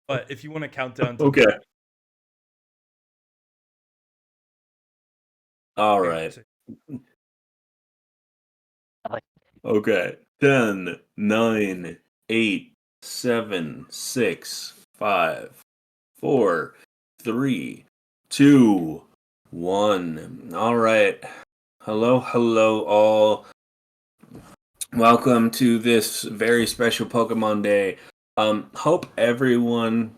But if you want to count down to Okay. All okay, right. Okay. 10, 9, 8, 7, 6, 5, 4, 3, 2, 1. All right. Hello, all. Welcome to this very special Pokemon Day. Hope everyone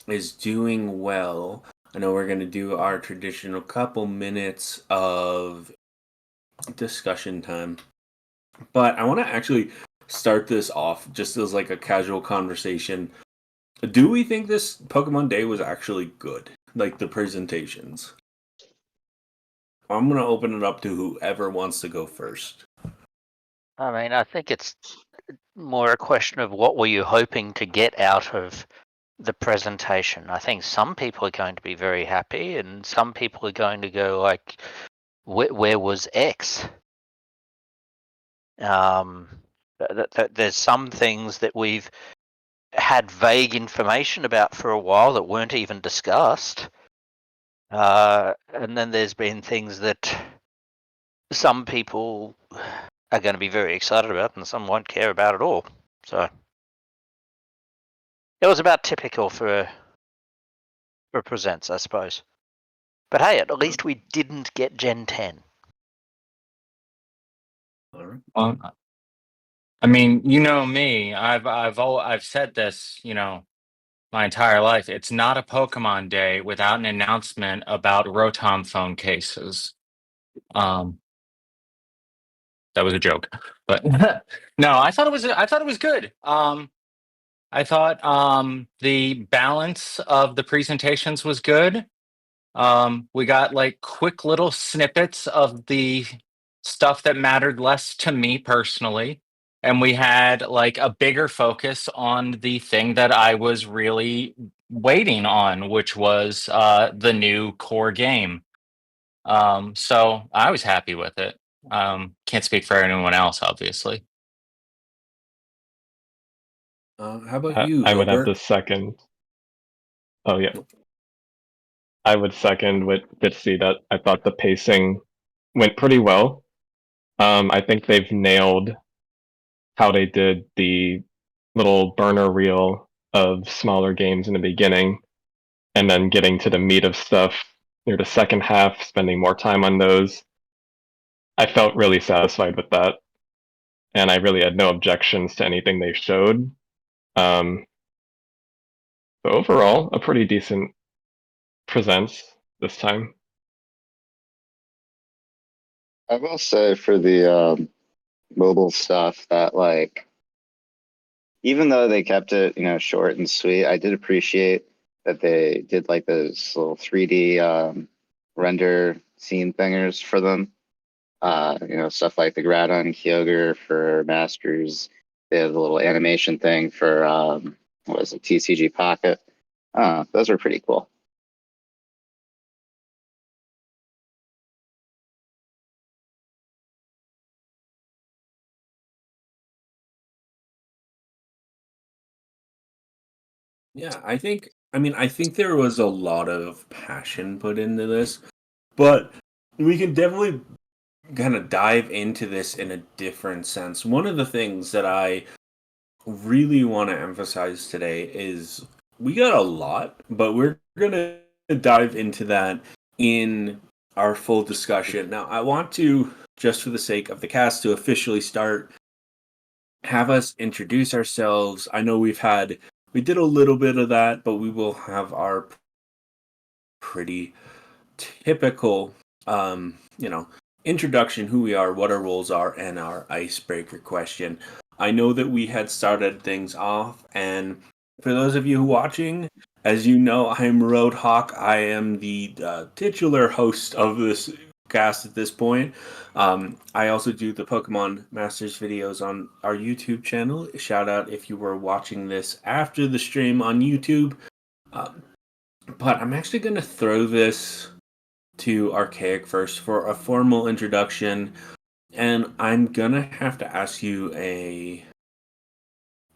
is doing well. I know we're going to do our traditional couple minutes of discussion time, but I want to actually start this off just as like a casual conversation. Do we think this Pokemon Day was actually good? Like the presentations? I'm going to open it up to whoever wants to go first. I mean, I think it's more a question of what were you hoping to get out of the presentation. I think some people are going to be very happy, and some people are going to go like, "Where was X?" There's some things that we've had vague information about for a while that weren't even discussed, and then there's been things that some people are going to be very excited about, and some won't care about at all. So it was about typical for presents, I suppose. But hey, at least we didn't get Gen 10. All right. I mean, you know me. I've said this, my entire life. It's not a Pokemon Day without an announcement about Rotom phone cases. That was a joke, but no, I thought it was good. I thought the balance of the presentations was good. We got like quick little snippets of the stuff that mattered less to me personally. And we had like a bigger focus on the thing that I was really waiting on, which was the new core game. So I was happy with it. Can't speak for anyone else, obviously. How about you, I would have Gilbert? to second. Oh yeah, I would second with Bitsy that I thought the pacing went pretty well. I think they've nailed how they did the little burner reel of smaller games in the beginning, and then getting to the meat of stuff near the second half, spending more time on those. I felt really satisfied with that, and I really had no objections to anything they showed. Um, but overall, a pretty decent presents this time. I will say for the mobile stuff that like even though they kept it, short and sweet, I did appreciate that they did like those little 3D render scene thingers for them. Stuff like the Groudon Kyogre for Masters. They have the little animation thing for what was it, TCG Pocket. Those are pretty cool. Yeah, I think there was a lot of passion put into this, but we can definitely kind of dive into this in a different sense. One of the things that I really want to emphasize today is we got a lot, but we're going to dive into that in our full discussion. Now, I want to, just for the sake of the cast, to officially start, have us introduce ourselves. I know we did a little bit of that, but we will have our pretty typical, introduction, who we are, what our roles are, and our icebreaker question. I know that we had started things off, and for those of you watching, as you know, I'm Roadhawk. I am the titular host of this cast at this point. I also do the Pokemon Masters videos on our YouTube channel. Shout out if you were watching this after the stream on YouTube. But I'm actually going to throw this to Archaic first for a formal introduction, and I'm gonna have to ask you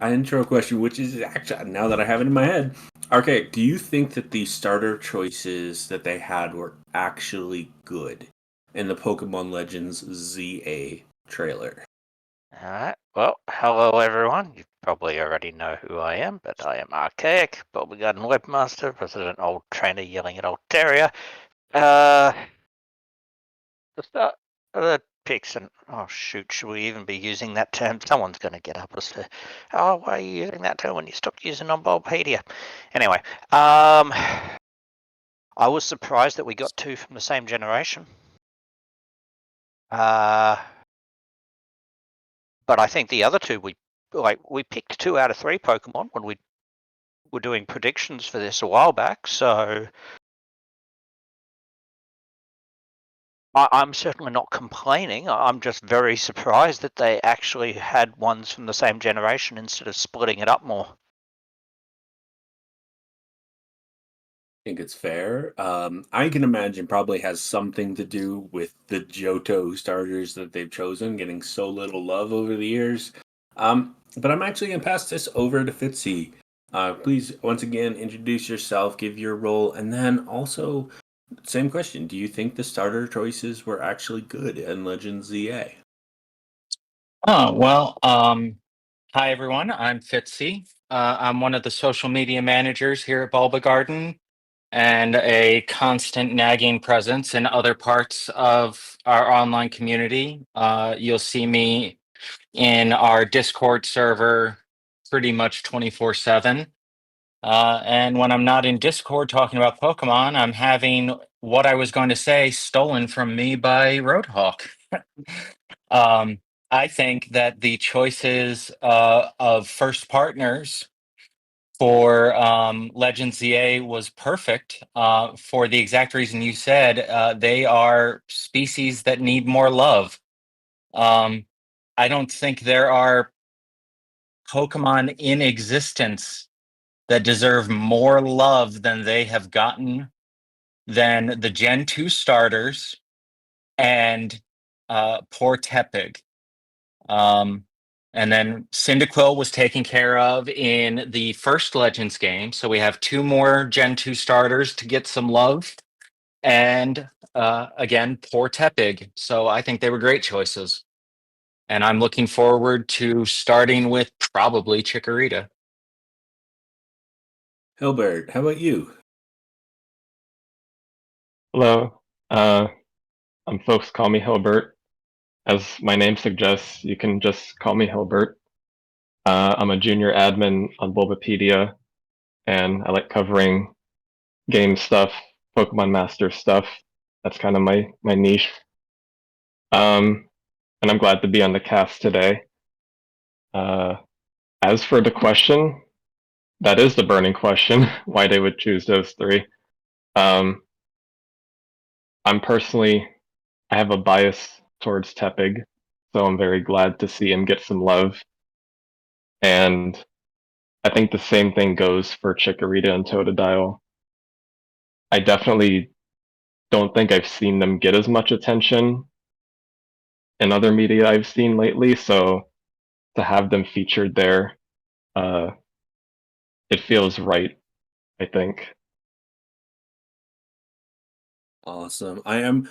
an intro question, which is actually, now that I have it in my head, Archaic, do you think that the starter choices that they had were actually good in the Pokemon Legends ZA trailer? Alright, well, hello everyone. You probably already know who I am, but I am Archaic, Bulba Garden Webmaster, President Old Trainer yelling at Old Terrier. The start of the picks, and oh shoot, should we even be using that term? Someone's going to get up as to, oh, why are you using that term when you stopped using on Bulbapedia? Anyway, I was surprised that we got two from the same generation. But I think the other two, we picked 2 out of 3 Pokemon when we were doing predictions for this a while back. So I'm certainly not complaining. I'm just very surprised that they actually had ones from the same generation instead of splitting it up more. I think it's fair. I can imagine probably has something to do with the Johto starters that they've chosen getting so little love over the years. But I'm actually going to pass this over to Fitzy. Please, once again, introduce yourself, give your role, and then also, same question. Do you think the starter choices were actually good in Legends ZA? Oh, well, hi everyone. I'm Fitzy. I'm one of the social media managers here at Bulba Garden and a constant nagging presence in other parts of our online community. You'll see me in our Discord server pretty much 24/7. And when I'm not in Discord talking about Pokemon, I'm having what I was going to say stolen from me by Roadhawk. um, I think that the choices of first partners for Legends ZA was perfect for the exact reason you said. They are species that need more love. I don't think there are Pokemon in existence that deserve more love than they have gotten than the Gen 2 starters and poor Tepig. And then Cyndaquil was taken care of in the first Legends game. So we have 2 more Gen 2 starters to get some love. And again, poor Tepig. So I think they were great choices. And I'm looking forward to starting with probably Chikorita. Hilbert, how about you? Hello. Folks call me Hilbert. As my name suggests, you can just call me Hilbert. I'm a junior admin on Bulbapedia, and I like covering game stuff, Pokemon Master stuff. That's kind of my niche. And I'm glad to be on the cast today. As for the question, that is the burning question, why they would choose those 3. Um, I'm personally, I have a bias towards Tepig, so I'm very glad to see him get some love. And I think the same thing goes for Chikorita and Totodile. I definitely don't think I've seen them get as much attention in other media I've seen lately, so to have them featured there, it feels right, I think. Awesome. I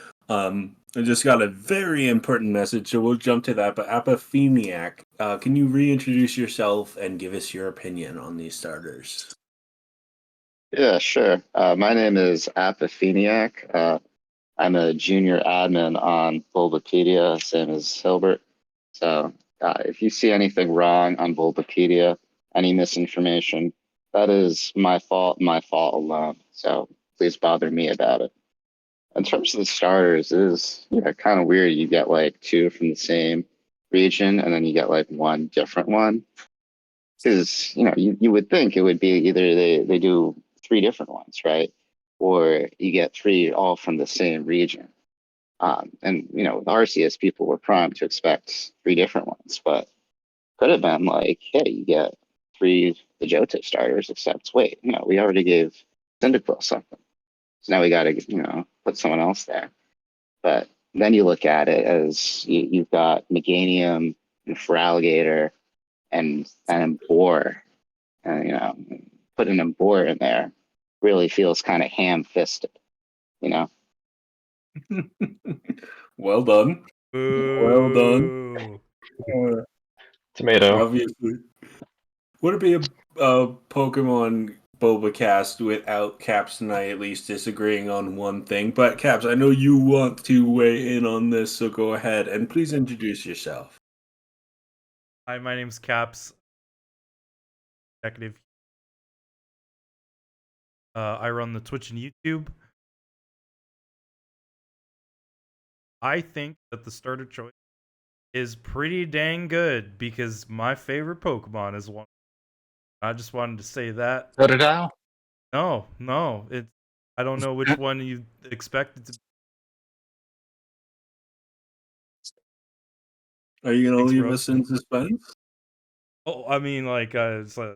just got a very important message, so we'll jump to that. But Apopheniac, can you reintroduce yourself and give us your opinion on these starters? Yeah, sure. My name is Apopheniac. I'm a junior admin on Bulbapedia, same as Hilbert. So if you see anything wrong on Bulbapedia, any misinformation, that is my fault alone. So please bother me about it. In terms of the starters, it is kind of weird. You get like 2 from the same region, and then you get like 1 different one. Because you would think it would be either they do 3 different ones, right? Or you get 3 all from the same region. And with Arceus, people were primed to expect 3 different ones, but could have been like, hey, you get 3 the Johto starters, except wait, we already gave Cyndaquil something, so now we got to put someone else there. But then you look at it as you've got Meganium and Feraligatr and Embor, you know, putting an Embor in there really feels kind of ham-fisted, you know. Well done. Well done. Boo. Tomato. Obviously. Would it be a Pokemon BulbaCast without Caps and I at least disagreeing on one thing? But Caps, I know you want to weigh in on this, so go ahead and please introduce yourself. Hi, my name's Caps. Executive. I run the Twitch and YouTube. I think that the starter choice is pretty dang good because my favorite Pokemon is one. I just wanted to say that. So did I. No, it's. I don't know which one you expected to. Are you going Thanks, to leave bro. us in suspense? Oh, I mean, like, it's a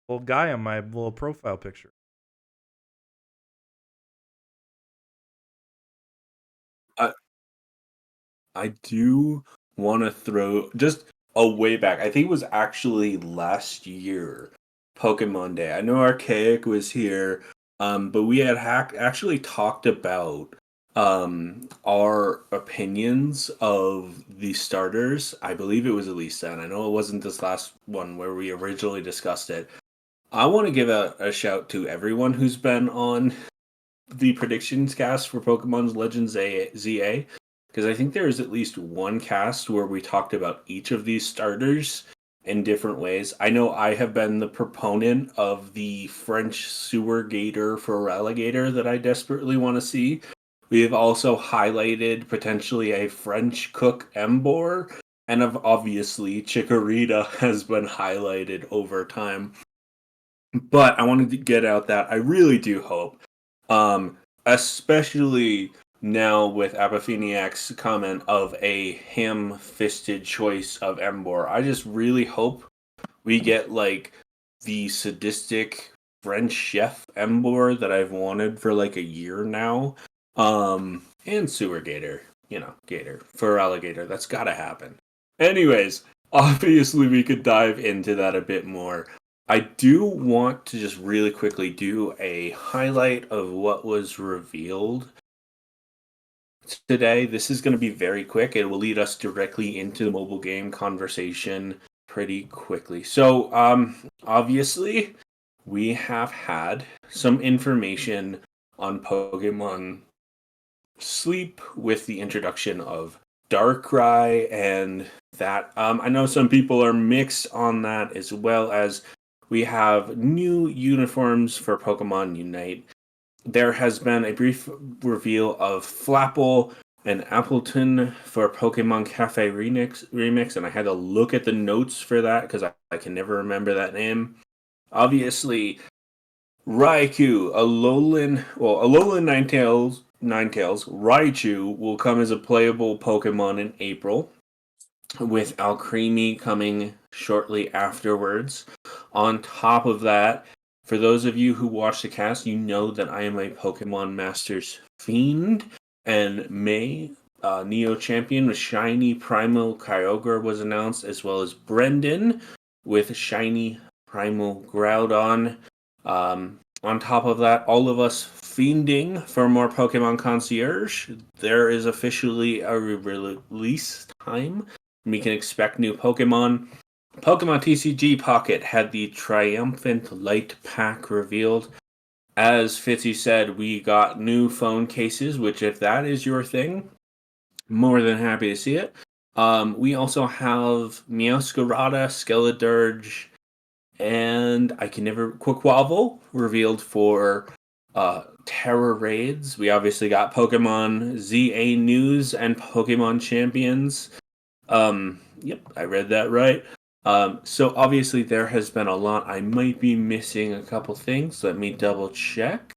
little guy on my little profile picture. I do want to throw just a way back. I think it was actually last year, Pokemon Day. I know Archaic was here, but we had actually talked about our opinions of the starters. I believe it was at least then. I know it wasn't this last one where we originally discussed it. I want to give a shout to everyone who's been on the predictions cast for Pokemon's Legends ZA, because I think there is at least one cast where we talked about each of these starters in different ways. I know I have been the proponent of the French sewer gator for alligator that I desperately want to see. We have also highlighted potentially a French cook Embor, and of obviously Chikorita has been highlighted over time. But I wanted to get out that I really do hope, especially now with Apopheniac's comment of a ham-fisted choice of Embor. I just really hope we get like the sadistic French chef Embor that I've wanted for like a year now. And sewer gator, gator for alligator. That's gotta happen. Anyways, obviously we could dive into that a bit more. I do want to just really quickly do a highlight of what was revealed today. This is going to be very quick. It will lead us directly into the mobile game conversation pretty quickly. So, obviously, we have had some information on Pokemon Sleep with the introduction of Darkrai and that. I know some people are mixed on that, as well as we have new uniforms for Pokemon Unite. There has been a brief reveal of Flapple and Appleton for Pokemon Cafe Remix, and I had to look at the notes for that because I can never remember that name. Obviously, Raikou, Alolan Ninetales, Raichu will come as a playable Pokemon in April, with Alcremie coming shortly afterwards. On top of that, for those of you who watch the cast, you know that I am a Pokemon Masters fiend, and May, Neo Champion with Shiny Primal Kyogre was announced, as well as Brendan with Shiny Primal Groudon. On top of that, all of us fiending for more Pokemon Concierge. There is officially a release time. We can expect new Pokemon. Pokemon TCG Pocket had the Triumphant Light Pack revealed. As Fitzy said, we got new phone cases, which if that is your thing, more than happy to see it. We also have Meowscarada, Skeledirge, and I can never Quaquaval revealed for Terra Raids. We obviously got Pokemon ZA News and Pokemon Champions. Yep, I read that right. So obviously there has been a lot. I might be missing a couple things. Let me double check.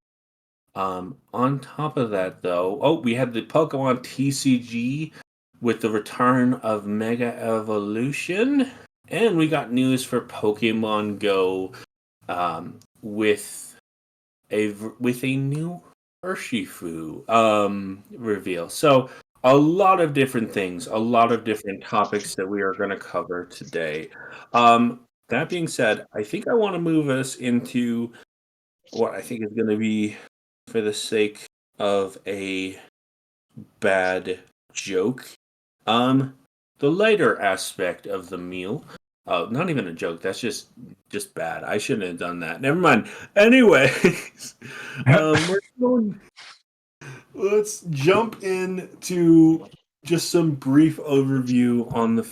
On top of that, though, we had the Pokemon TCG with the return of Mega Evolution, and we got news for Pokemon Go with a new Urshifu reveal. So a lot of different things, a lot of different topics that we are going to cover today. That being said, I think I want to move us into what I think is going to be, for the sake of a bad joke, um, the lighter aspect of the meal. Not even a joke. That's just bad. I shouldn't have done that. Never mind. Anyways, we're going. Let's jump into just some brief overview on the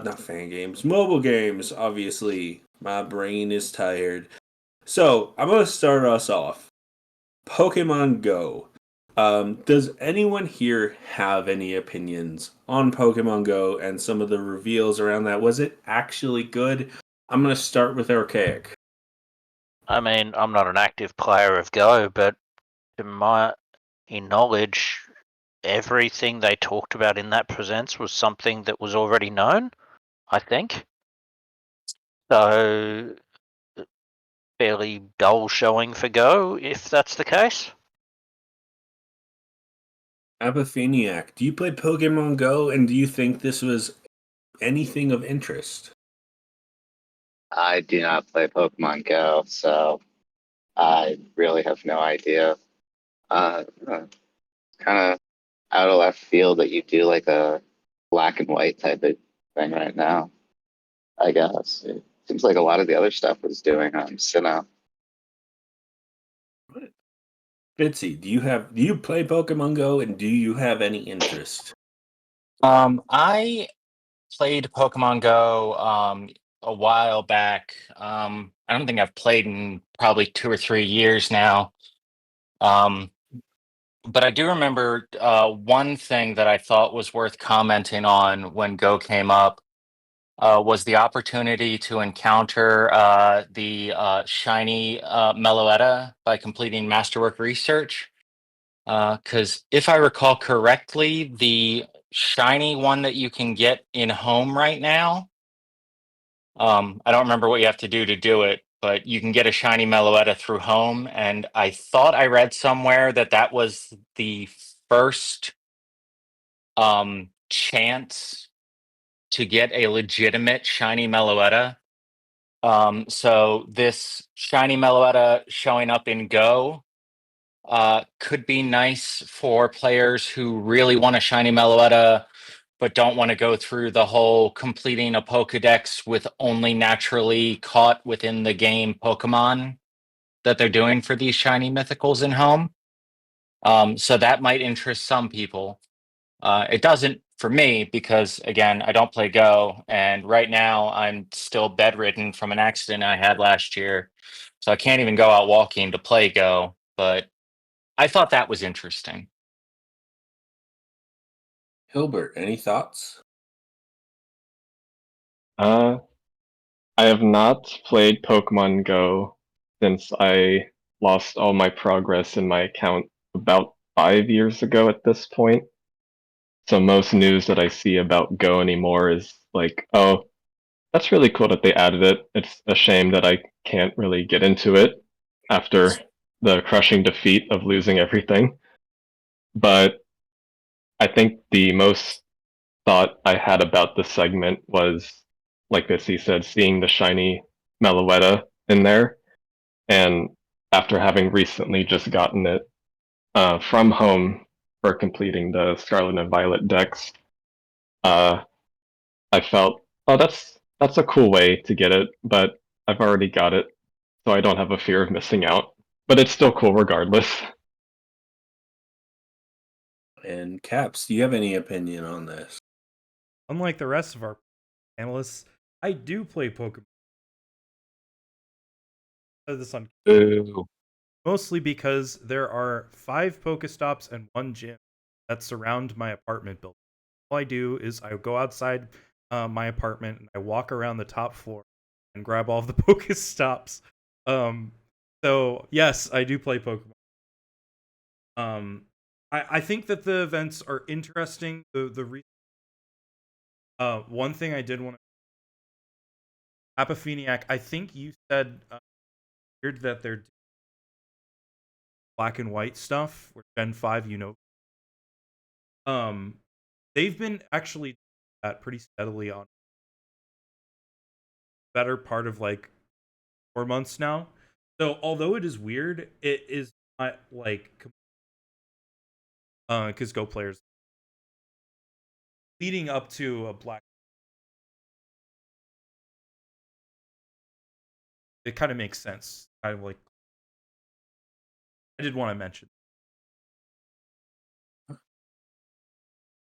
not fan games, mobile games. Obviously, my brain is tired. So I'm gonna start us off. Pokemon Go. Does anyone here have any opinions on Pokemon Go and some of the reveals around that? Was it actually good? I'm gonna start with Archaic. I mean, I'm not an active player of Go, but to my knowledge, everything they talked about in that presents was something that was already known, I think. So, fairly dull showing for Go, if that's the case. Apopheniac, do you play Pokemon Go and do you think this was anything of interest? I do not play Pokemon Go, so I really have no idea. Kind of out of left field that you do like a black and white type of thing right now. I guess it seems like a lot of the other stuff was doing Sinnoh. Bitsy, do you play Pokemon Go and do you have any interest? I played Pokemon Go a while back. I don't think I've played in probably 2 or 3 years now. Um, but I do remember one thing that I thought was worth commenting on when Go came up was the opportunity to encounter the shiny Meloetta by completing masterwork research. Because if I recall correctly, the shiny one that you can get in home right now, I don't remember what you have to do it, but you can get a shiny Meloetta through home. And I thought I read somewhere that that was the first chance to get a legitimate shiny Meloetta. So this shiny Meloetta showing up in Go could be nice for players who really want a shiny Meloetta, but don't want to go through the whole completing a Pokedex with only naturally caught within the game Pokemon that they're doing for these shiny mythicals in home. So that might interest some people. It doesn't for me because, again, I don't play Go, and right now I'm still bedridden from an accident I had last year, so I can't even go out walking to play Go. But I thought that was interesting. Hilbert, any thoughts? Uh, I have not played Pokemon Go since I lost all my progress in my account about 5 years ago at this point. So most news that I see about Go anymore is like, oh, that's really cool that they added it. It's a shame that I can't really get into it after the crushing defeat of losing everything. But I think the most thought I had about this segment was, like Missy said, seeing the shiny Meloetta in there. And after having recently just gotten it from home for completing the Scarlet and Violet decks, uh, I felt, oh, that's a cool way to get it, but I've already got it, so I don't have a fear of missing out. But it's still cool regardless. And Caps, do you have any opinion on this? Unlike the rest of our analysts, I do play Pokemon. I said this on Ooh. mostly because there are 5 Pokestops and 1 gym that surround my apartment building. All I do is I go outside my apartment and I walk around the top floor and grab all of the Pokestops. Um, so yes, I do play Pokemon. I think that the events are interesting. One thing I did want to Apopheniac, I think you said weird that they're black and white stuff, where Gen 5, you know. they've been actually that pretty steadily on better part of like 4 months now. So although it is weird, it is not like because Go players leading up to a black, it kind of makes sense. Kind of like I did want to mention.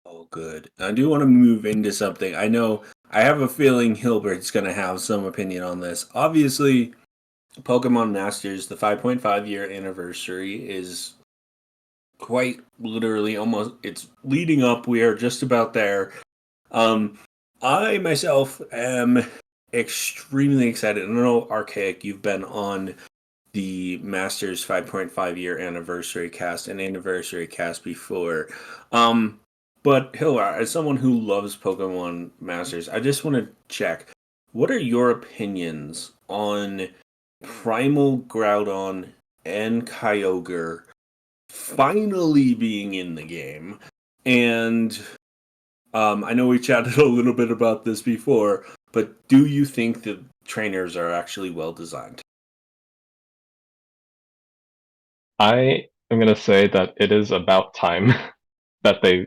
Oh, good. I do want to move into something. I know I have a feeling Hilbert's going to have some opinion on this. Obviously, Pokemon Masters, the 5.5 year anniversary is quite literally almost, it's leading up. We are just about there. I myself am extremely excited. I know, Archaic, you've been on the Masters 5.5 year anniversary cast and anniversary cast before. But Hiller, as someone who loves Pokemon Masters, I just want to check, what are your opinions on Primal Groudon and Kyogre finally being in the game? And I know we chatted a little bit about this before, but do you think the trainers are actually well designed? I am going to say that it is about time that they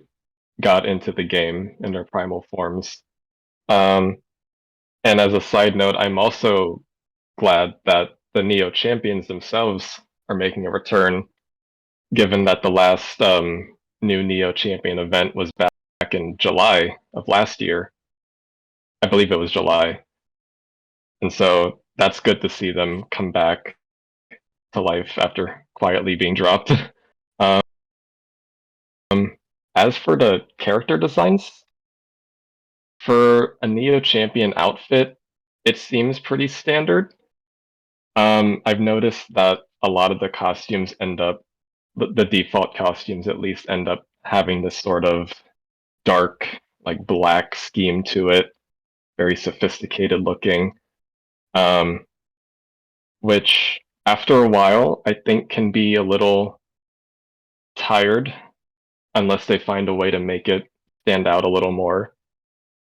got into the game in their primal forms. And as a side note, I'm also glad that the Neo champions themselves are making a return, given that the last new Neo champion event was back in July of last year. I believe it was July. And so that's good to see them come back to life after quietly being dropped. um, as for the character designs, for a Neo champion outfit, it seems pretty standard. I've noticed that a lot of the costumes end up, the default costumes at least, end up having this sort of dark, like black scheme to it, very sophisticated looking, which after a while I think can be a little tired unless they find a way to make it stand out a little more.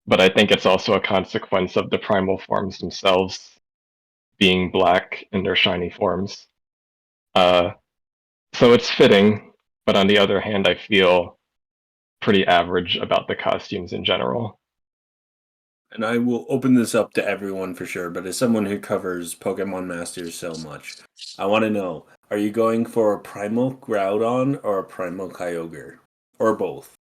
But I think it's also a consequence of the primal forms themselves being black in their shiny forms. So it's fitting, but on the other hand, I feel pretty average about the costumes in general. And I will open this up to everyone for sure, but as someone who covers Pokemon Masters so much, I want to know, are you going for a Primal Groudon or a Primal Kyogre? Or both?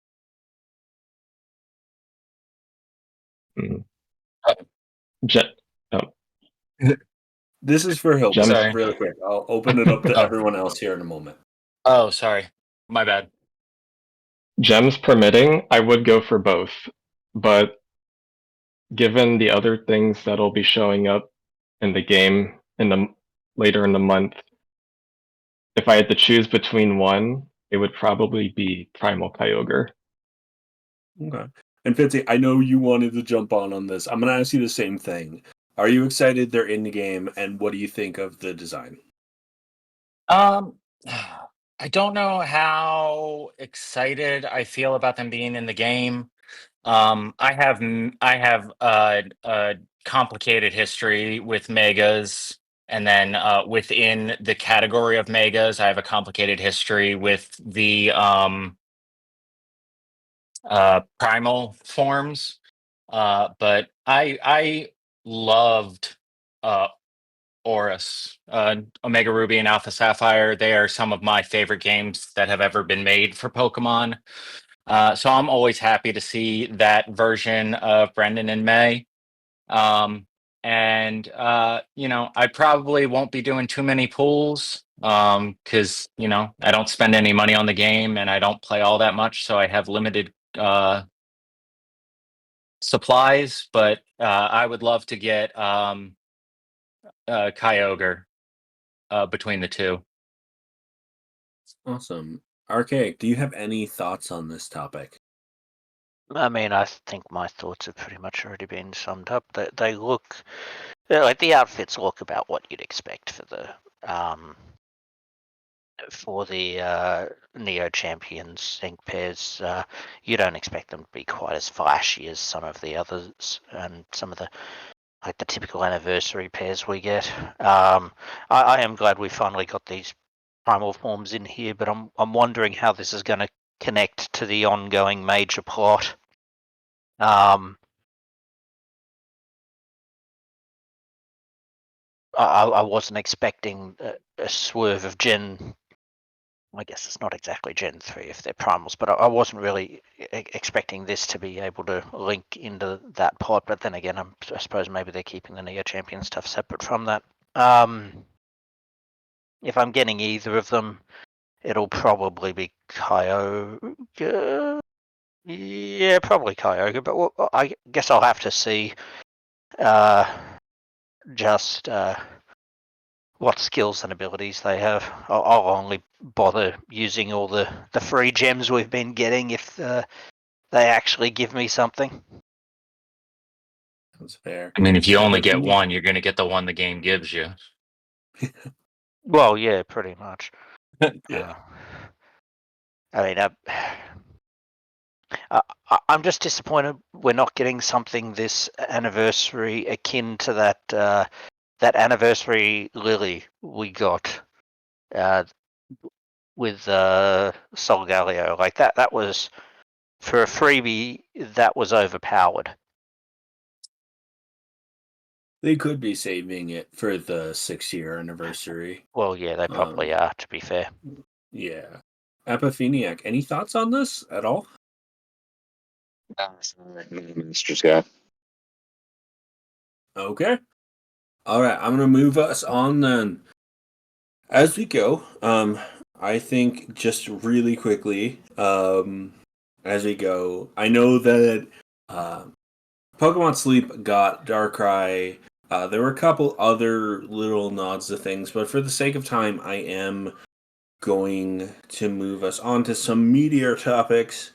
Mm. Uh, Oh, This is for Hilbert, Gems. Sorry. really quick. I'll open it up to Oh, everyone else here in a moment. oh, sorry. My bad. Gems permitting, I would go for both, but given the other things that'll be showing up in the game in the later in the month, if I had to choose between one, it would probably be Primal Kyogre. Okay. And Fitzy, I know you wanted to jump on this. I'm going to ask you the same thing. Are you excited they're in the game, and what do you think of the design? Um, I don't know how excited I feel about them being in the game. I have a complicated history with megas, and then within the category of megas, I have a complicated history with the primal forms. But I loved uh, Horus, Omega Ruby, and Alpha Sapphire. They are some of my favorite games that have ever been made for Pokemon. So I'm always happy to see that version of Brendan and May. And I probably won't be doing too many pools because I don't spend any money on the game and I don't play all that much, so I have limited supplies. But I would love to get Kyogre between the two. Awesome. Archaic, do you have any thoughts on this topic? I mean, I think my thoughts have pretty much already been summed up. They look like the outfits look about what you'd expect for the for the Neo Champions sync pairs, you don't expect them to be quite as flashy as some of the others and some of the typical anniversary pairs we get. I am glad we finally got these primal forms in here, but I'm wondering how this is going to connect to the ongoing major plot. I wasn't expecting a swerve of Gen. I guess it's not exactly Gen 3 if they're primals, but I wasn't really expecting this to be able to link into that plot. But then again, I suppose maybe they're keeping the Neo Champion stuff separate from that. If I'm getting either of them, it'll probably be Kyogre. Yeah, probably Kyogre, but I guess I'll have to see just what skills and abilities they have. I'll only bother using all the free gems we've been getting if they actually give me something. That's fair. I mean, if you only get one, you're going to get the one the game gives you. Well, yeah, pretty much. Yeah. I mean, I'm just disappointed we're not getting something this anniversary akin to that anniversary Lily we got with Solgaleo. Like that was, for a freebie, that was overpowered. They could be saving it for the 6-year anniversary. Well, yeah, they probably are, to be fair. Yeah. Epiphaniac, any thoughts on this at all? Masters guy. Okay. All right, I'm gonna move us on then. As we go, I think just really quickly, as we go, I know that Pokemon Sleep got Darkrai. There were a couple other little nods to things, but for the sake of time, I am going to move us on to some meatier topics.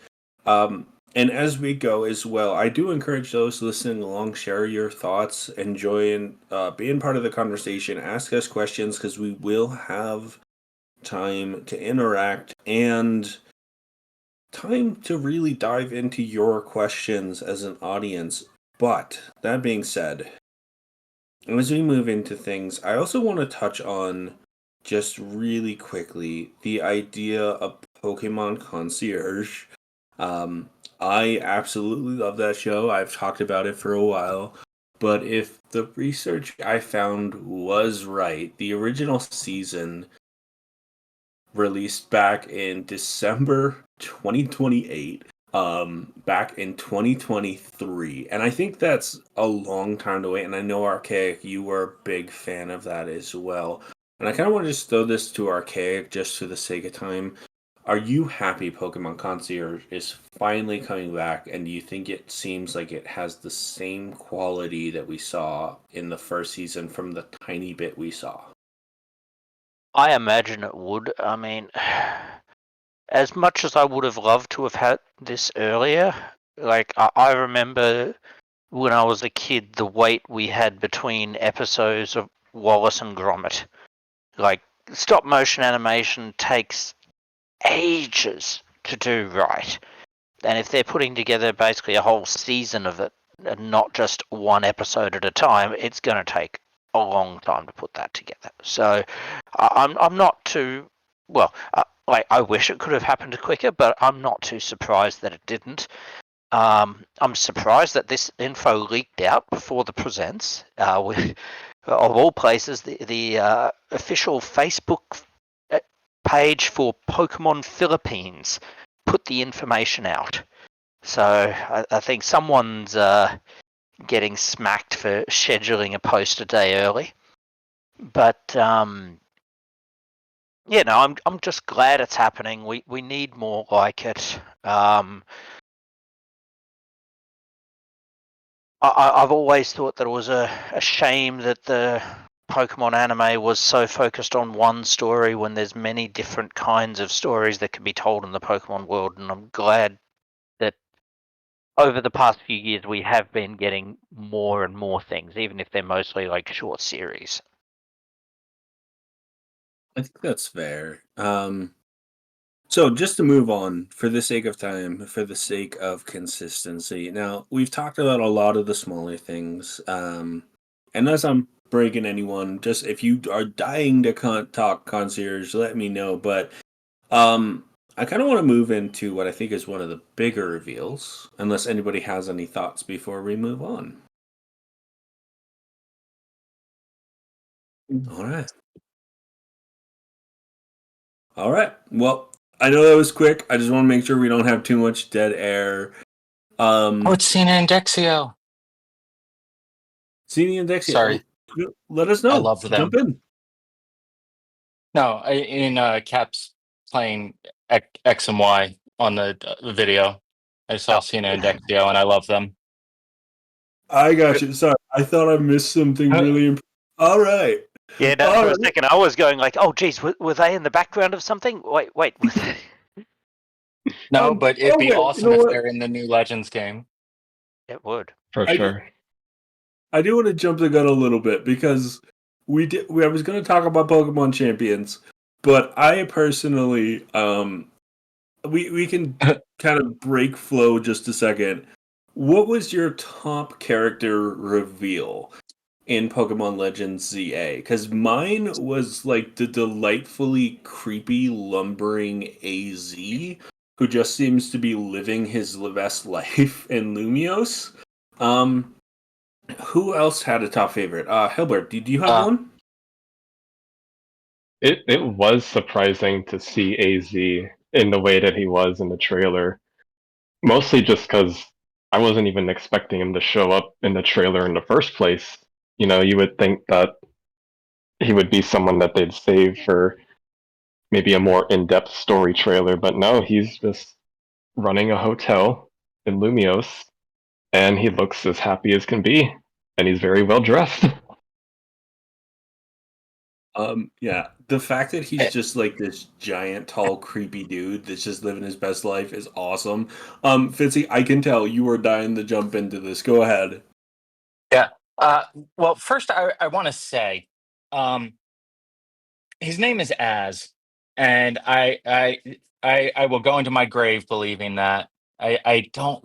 And as we go as well, I do encourage those listening along, share your thoughts, enjoy being part of the conversation, ask us questions because we will have time to interact and time to really dive into your questions as an audience. But that being said, as we move into things, I also want to touch on just really quickly the idea of Pokemon Concierge. I absolutely love that show. I've talked about it for a while. But if the research I found was right, the original season released back in December 2028, back in 2023. And I think that's a long time to wait. And I know Archaic, you were a big fan of that as well. And I kind of want to just throw this to Archaic just for the sake of time. Are you happy Pokemon Concierge is finally coming back? And do you think it seems like it has the same quality that we saw in the first season from the tiny bit we saw? I imagine it would. I mean, as much as I would have loved to have had this earlier, like I remember when I was a kid, the wait we had between episodes of Wallace and Gromit. Like, stop motion animation takes ages to do right. And if they're putting together basically a whole season of it, and not just one episode at a time, it's going to take a long time to put that together. So I'm not too, well, I wish it could have happened quicker, but I'm not too surprised that it didn't. I'm surprised that this info leaked out before the presents. Of all places, the official Facebook page for Pokemon Philippines put the information out. So I think someone's getting smacked for scheduling a post a day early. But yeah, no, I'm just glad it's happening. We need more like it. I've always thought that it was a shame that the Pokemon anime was so focused on one story when there's many different kinds of stories that can be told in the Pokemon world, and I'm glad that over the past few years we have been getting more and more things, even if they're mostly like short series. I think that's fair. So just to move on, for the sake of time, for the sake of consistency. Now we've talked about a lot of the smaller things. Unless I'm breaking anyone, just if you are dying to talk concierge, let me know. But I kind of want to move into what I think is one of the bigger reveals. Unless anybody has any thoughts before we move on. All right. All right. Well, I know that was quick. I just want to make sure we don't have too much dead air. Oh, it's Cena and Dexio. Cena and Dexia, Sorry, let us I know. love Jump them. in. No, in Caps playing X and Y on the video. I saw Cena and Dexio, and I love them. I got you. Sorry, I thought I missed something really important. All right. Yeah, no, All for a right. second I was going like, oh, geez, were they in the background of something? Wait, was they? No, but it'd be Okay. You awesome know if what? they're in the new Legends game. It would. For I do, sure. I do want to jump the gun a little bit because I was going to talk about Pokemon Champions, but I personally we can kind of break flow just a second. What was your top character reveal in Pokemon Legends ZA? Because mine was like the delightfully creepy, lumbering AZ, who just seems to be living his best life in Lumios. Um, who else had a top favorite? Hilbert, do you have Uh, one? It was surprising to see AZ in the way that he was in the trailer. Mostly just because I wasn't even expecting him to show up in the trailer in the first place. You know, you would think that he would be someone that they'd save for maybe a more in-depth story trailer, but no, he's just running a hotel in Lumios, and he looks as happy as can be, and he's very well dressed. Yeah, the fact that he's eh, just like this giant, tall, creepy dude that's just living his best life is awesome. Fitzy, I can tell you were dying to jump into this. Go ahead. yeah. Well, first, I want to say, um, his name is Az, and I will go into my grave believing that. I don't.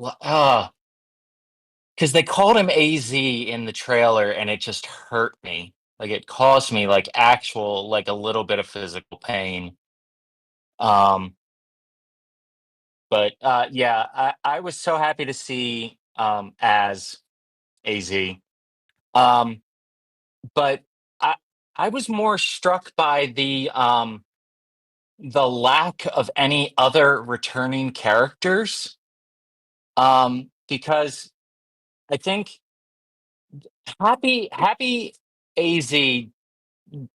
Because they called him AZ in the trailer, and it just hurt me. Like it caused me like actual like a little bit of physical pain. Um, but yeah, I was so happy to see as AZ. Um, but I I was more struck by the lack of any other returning characters. Because I think Happy AZ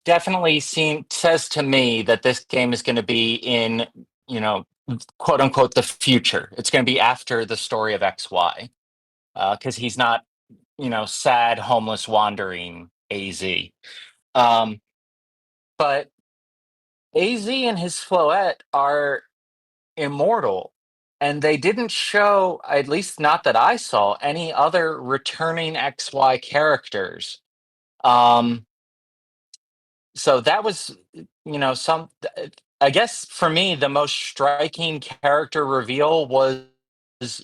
definitely says to me that this game is going to be in, you know, quote unquote the future. It's going to be after the story of XY, because he's not, sad homeless wandering AZ. Um, but AZ and his Floette are immortal, and they didn't show, at least not that I saw, any other returning XY characters. Um, so that was, I guess for me, the most striking character reveal was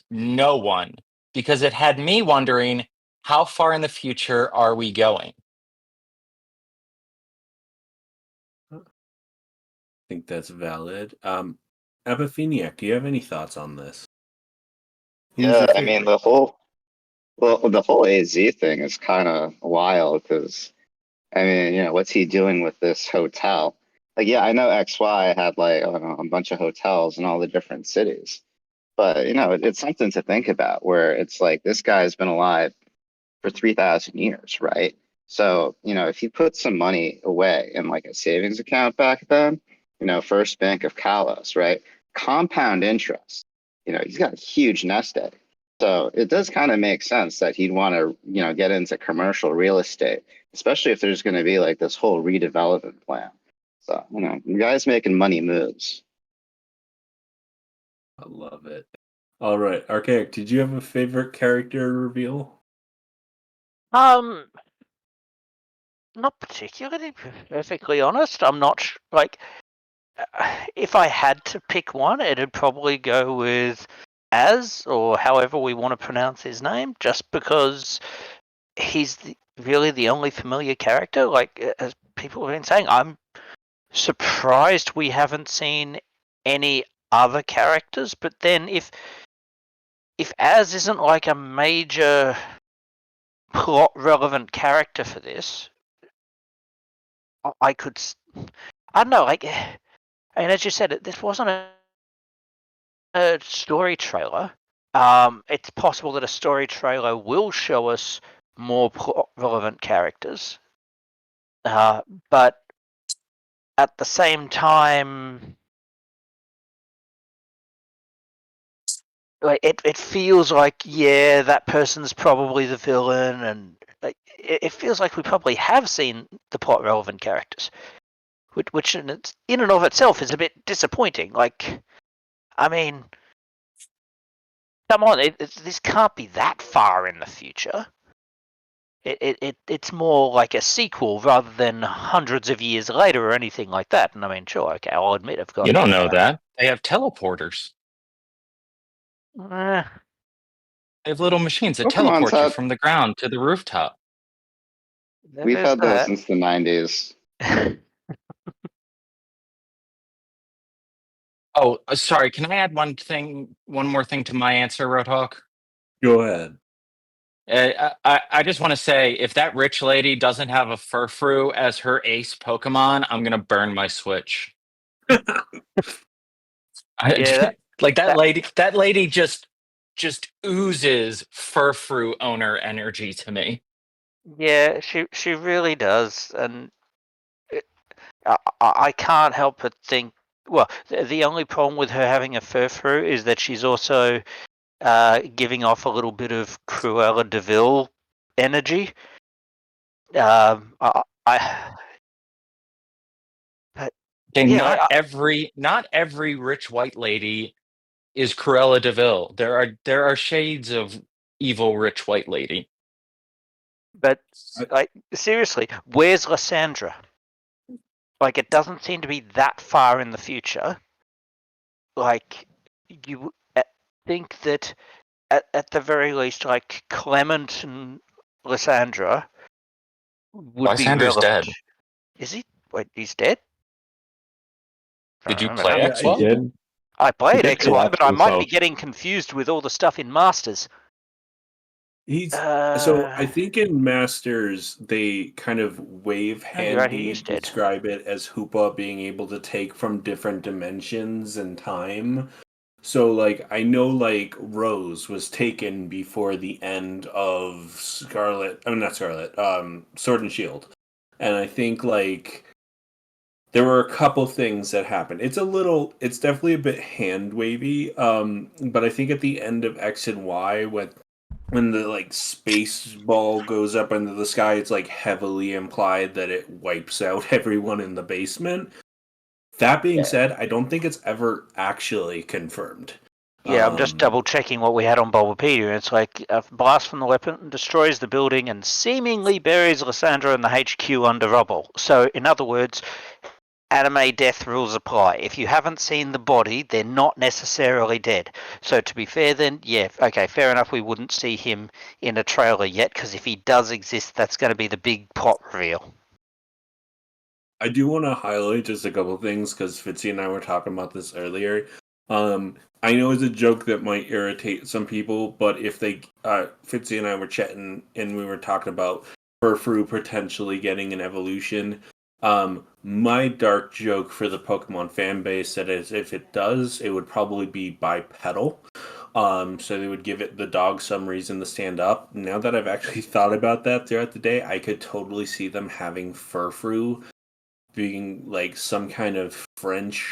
no one, because it had me wondering, how far in the future are we going? I think that's valid. Epiphaniac, do you have any thoughts on this? Who's your Yeah, I mean favorite? the whole AZ thing is kind of wild because I mean, what's he doing with this hotel? Like, yeah, I know XY had like I don't know, a bunch of hotels in all the different cities, but it's something to think about where it's like this guy's been alive for 3,000 years, right? So, if you put some money away in like a savings account back then, First Bank of Kalos, right? Compound interest, he's got a huge nest egg. So it does kind of make sense that he'd want to, get into commercial real estate, especially if there's going to be like this whole redevelopment plan. So, you guys making money moves. I love it. All right, Archaic, did you have a favorite character reveal? Um, Not particularly, to be perfectly honest. I'm not like. If I had to pick one, it'd probably go with Az, or however we want to pronounce his name, just because he's really the only familiar character. Like, as people have been saying, I'm surprised we haven't seen any other characters. But then, if Az isn't like a major plot relevant character for this, I could. I don't know. Like, and as you said, this wasn't a story trailer. It's possible that a story trailer will show us more plot relevant characters, but at the same time, like it feels like, yeah, that person's probably the villain, and like it feels like we probably have seen the plot relevant characters, which in and of itself is a bit disappointing. Like, I mean, come on, this can't be that far in the future. It's more like a sequel rather than hundreds of years later or anything like that. And I mean, sure, okay, I'll admit I've got. You don't know that. They have teleporters. Eh, They have little machines that Pokemon's teleport you had from the ground to the rooftop. we've there's had those that. since the 90s. Oh, sorry. Can I add one more thing to my answer, Roadhog? Go ahead. I just want to say, if that rich lady doesn't have a Furfrou as her ace Pokemon, I'm gonna burn my Switch. Yeah, Like that that lady just oozes Furfrou owner energy to me. yeah, she really does, and I can't help but think. Well, the only problem with her having a Furfrou is that she's also giving off a little bit of Cruella Deville energy. I but Okay, yeah, not every rich white lady is Cruella Deville. There are shades of evil rich white lady. but I- like seriously, where's Lysandra? Like, it doesn't seem to be that far in the future. Like, you think that at the very least, like Clement and Lysandra would be Lysander's relevant. dead. Is he? Wait, he's dead? I Did don't you remember play that. Yeah, He X-Well? did. I He played did XY, but collapse I might be himself. getting confused with all the stuff in Masters. He's so I Uh, think in Masters they kind of wave oh, you're right, he handy is dead. describe it as Hoopa being able to take from different dimensions and time. So like I know like Rose was taken before the end of Scarlet, I mean not Scarlet, Sword and Shield. And I think like there were a couple things that happened. It's definitely a bit hand wavy. But I think at the end of X and Y when the like space ball goes up into the sky, it's like heavily implied that it wipes out everyone in the basement. That being Yeah. said, I don't think it's ever actually confirmed. Yeah, I'm just double checking what we had on Bulbapedia. It's like a blast from the weapon destroys the building and seemingly buries Lysandra and the HQ under rubble. So, in other words, anime death rules apply. If you haven't seen the body, they're not necessarily dead. So, to be fair, then, yeah, okay, fair enough, we wouldn't see him in a trailer yet, because if he does exist, that's going to be the big plot reveal. I do want to highlight just a couple things because Fitzy and I were talking about this earlier. I know it's a joke that might irritate some people, but if they, Fitzy and I were chatting and we were talking about Furfrou potentially getting an evolution. My dark joke for the Pokemon fan base that is, if it does, it would probably be bipedal. So they would give it the dog some reason to stand up. Now that I've actually thought about that throughout the day, I could totally see them having Furfrou being like some kind of French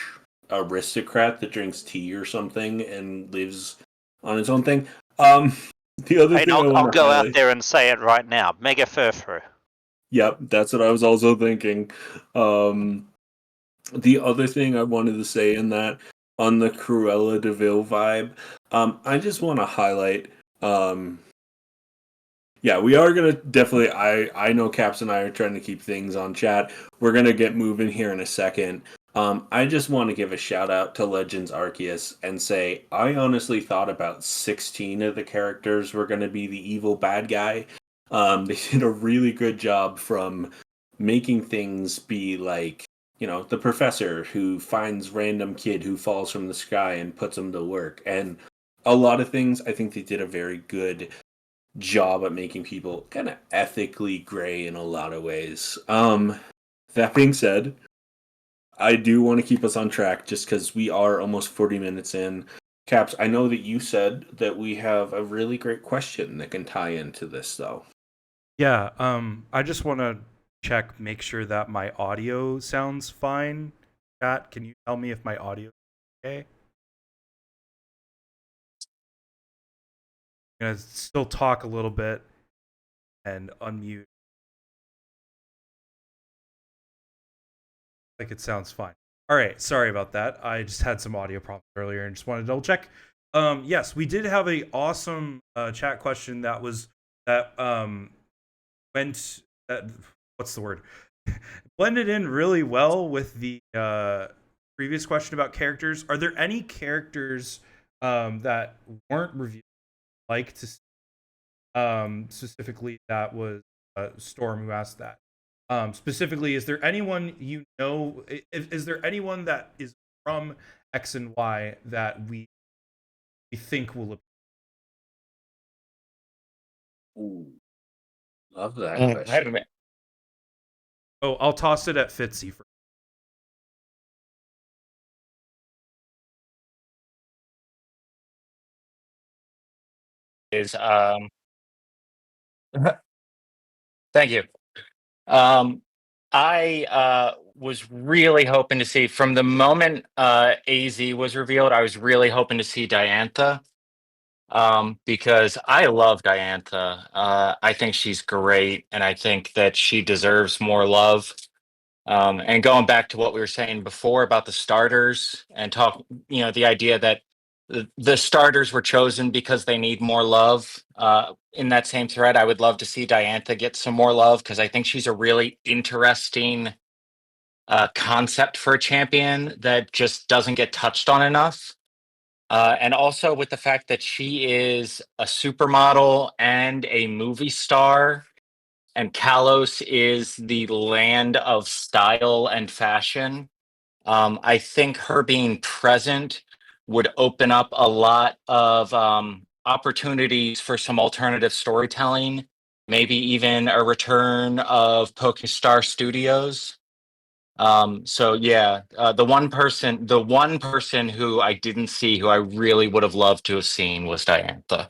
aristocrat that drinks tea or something and lives on his own thing. The other And thing I I'll want to go out highlight. there and say it right now. Mega Furfrou. Yep, that's what I was also thinking. The other thing I wanted to say in that on the Cruella Deville vibe, I just want to highlight yeah, we are gonna definitely. I know Caps and I are trying to keep things on chat. We're gonna get moving here in a second. I just want to give a shout out to Legends Arceus and say I honestly thought about 16 of the characters were gonna be the evil bad guy. They did a really good job from making things be like, the professor who finds random kid who falls from the sky and puts him to work, and a lot of things. I think they did a very good job at making people kind of ethically gray in a lot of ways. That being said, I do want to keep us on track just because we are almost 40 minutes in. Caps, I know that you said that we have a really great question that can tie into this, though. Yeah, I just want to make sure that my audio sounds fine. Chat, can you tell me if my audio is okay? I'm gonna still talk a little bit and unmute. Like it sounds fine. All right, sorry about that. I just had some audio problems earlier and just wanted to double check. Yes, we did have a awesome chat question that went what's the word? Blended in really well with the previous question about characters. Are there any characters that weren't reviewed like to specifically that was Storm who asked that? Specifically, is there anyone is there anyone that is from X and Y that we think will appear? Ooh, love that I question. haven't- Oh, I'll toss it at Fitzy for. Is thank you. I was really hoping to see from the moment AZ was revealed. I was really hoping to see Diantha, because I love Diantha. I think she's great, and I think that she deserves more love. And going back to what we were saying before about the starters and the idea that the starters were chosen because they need more love. In that same thread, I would love to see Diantha get some more love because I think she's a really interesting concept for a champion that just doesn't get touched on enough. And also with the fact that she is a supermodel and a movie star, and Kalos is the land of style and fashion. I think her being present would open up a lot of opportunities for some alternative storytelling, maybe even a return of PokeStar Studios. So yeah, the one person who I didn't see who I really would have loved to have seen was Diantha.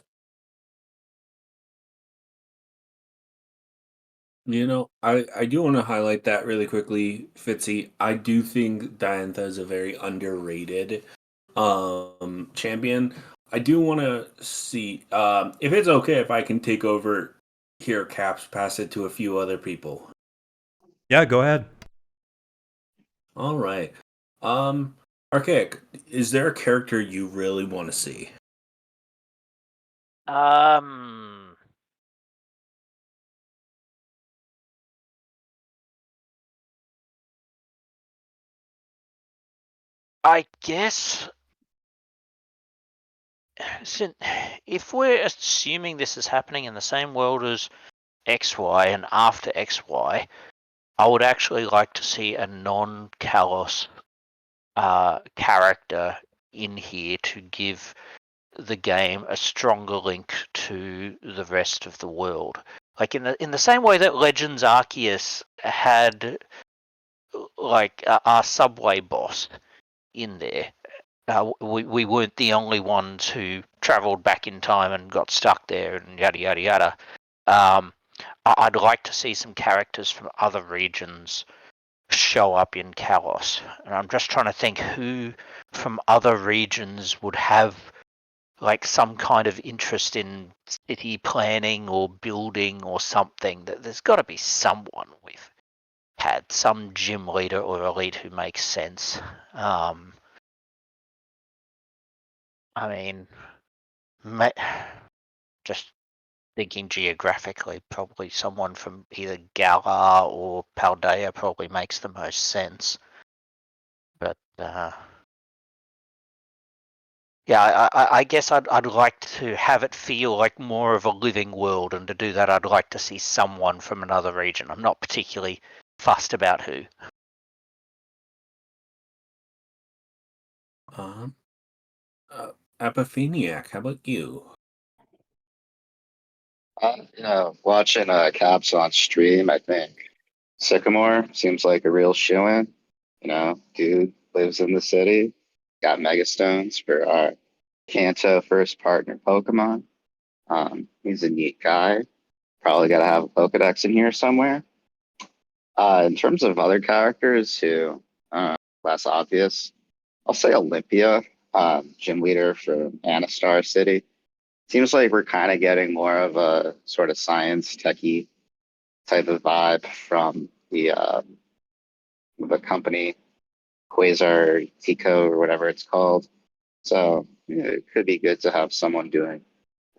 I do want to highlight that really quickly, Fitzy. I do think Diantha is a very underrated champion. I do want to see if it's okay if I can take over here, Caps, pass it to a few other people. Yeah, go ahead. All right. Archaic, is there a character you really want to see? I guess if we're assuming this is happening in the same world as XY and after XY, I would actually like to see a non-Kalos character in here to give the game a stronger link to the rest of the world. Like in the same way that Legends Arceus had like our subway boss in there. We weren't the only ones who travelled back in time and got stuck there and yada yada yada. I'd like to see some characters from other regions show up in Kalos, and I'm just trying to think who from other regions would have like some kind of interest in city planning or building or something. That there's got to be someone we've had, some gym leader or elite who makes sense. I mean, just thinking geographically, probably someone from either Galar or Paldea probably makes the most sense. But yeah, I guess I'd like to have it feel like more of a living world, and to do that, I'd like to see someone from another region. I'm not particularly fussed about who. Apopheniac, how about you? Watching Caps on stream, I think Sycamore seems like a real shoo-in. Dude lives in the city, got Megastones for our Kanto first partner Pokemon. He's a neat guy. Probably got to have a Pokedex in here somewhere. In terms of other characters who less obvious, I'll say Olympia, gym leader from Anastar City. Seems like we're kind of getting more of a sort of science techie type of vibe from the company Quasar Tico or whatever it's called. So it could be good to have someone doing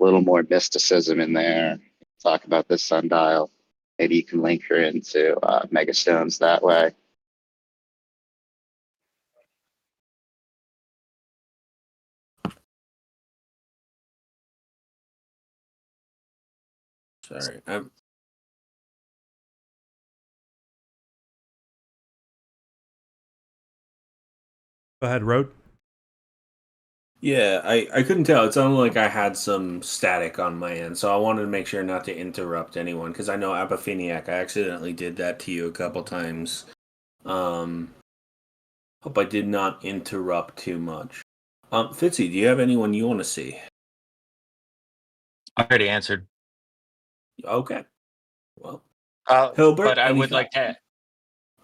a little more mysticism in there. Talk about this sundial. Maybe you can link her into Megastones that way. Sorry, Go ahead, Road. Yeah, I couldn't tell. It sounded like I had some static on my end, so I wanted to make sure not to interrupt anyone because I know Apopheniac, I accidentally did that to you a couple times. Hope I did not interrupt too much. Fitzy, do you have anyone you want to see? I already answered. Okay. Well, But Hilbert, I any would like thoughts? to.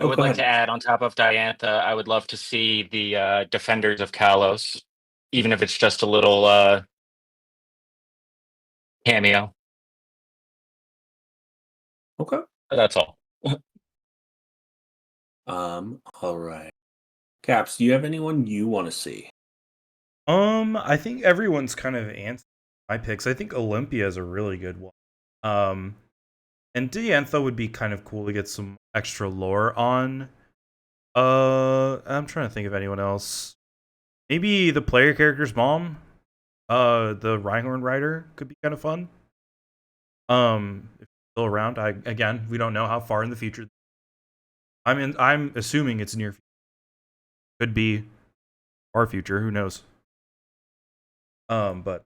I would Go like to ahead. add on top of Diantha. I would love to see the Defenders of Kalos, even if it's just a little cameo. Okay. That's all. All right. Caps, do you have anyone you want to see? I think everyone's kind of answered my picks. I think Olympia is a really good one. And Diantha would be kind of cool to get some extra lore on. I'm trying to think of anyone else. Maybe the player character's mom. The Rhyhorn Rider could be kind of fun. If it's still around. We don't know how far in the future. I'm assuming it's near future. Could be our future, who knows? But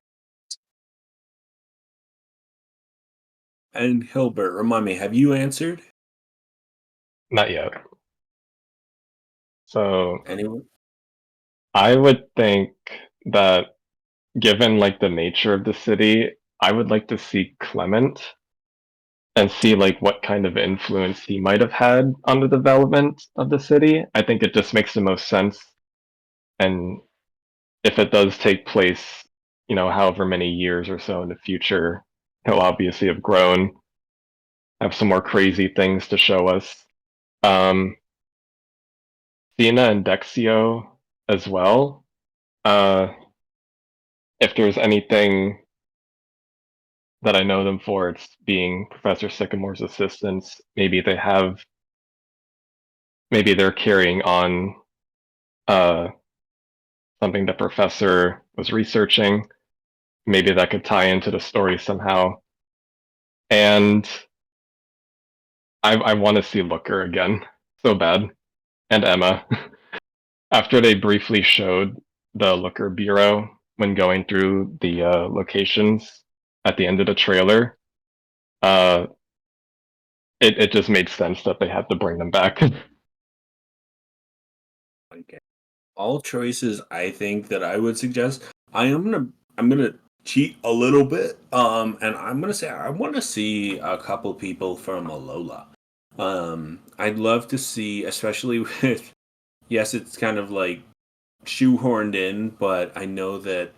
And Hilbert, remind me, have you answered? Not yet. So Anyone? I would think that given like the nature of the city, I would like to see Clement and see like what kind of influence he might have had on the development of the city. I think it just makes the most sense. And if it does take place, however many years or so in the future, he'll obviously have grown, have some more crazy things to show us. Thena and Dexio as well. If there's anything that I know them for, it's being Professor Sycamore's assistants. Maybe they're carrying on something the professor was researching. Maybe that could tie into the story somehow. And I want to see Looker again so bad, and Emma. After they briefly showed the Looker Bureau when going through the locations at the end of the trailer, uh, it just made sense that they had to bring them back. Okay. All choices I think that I would suggest. I'm gonna cheat a little bit. And I'm gonna say I want to see a couple people from Alola. I'd love to see, especially with yes, it's kind of like shoehorned in, but I know that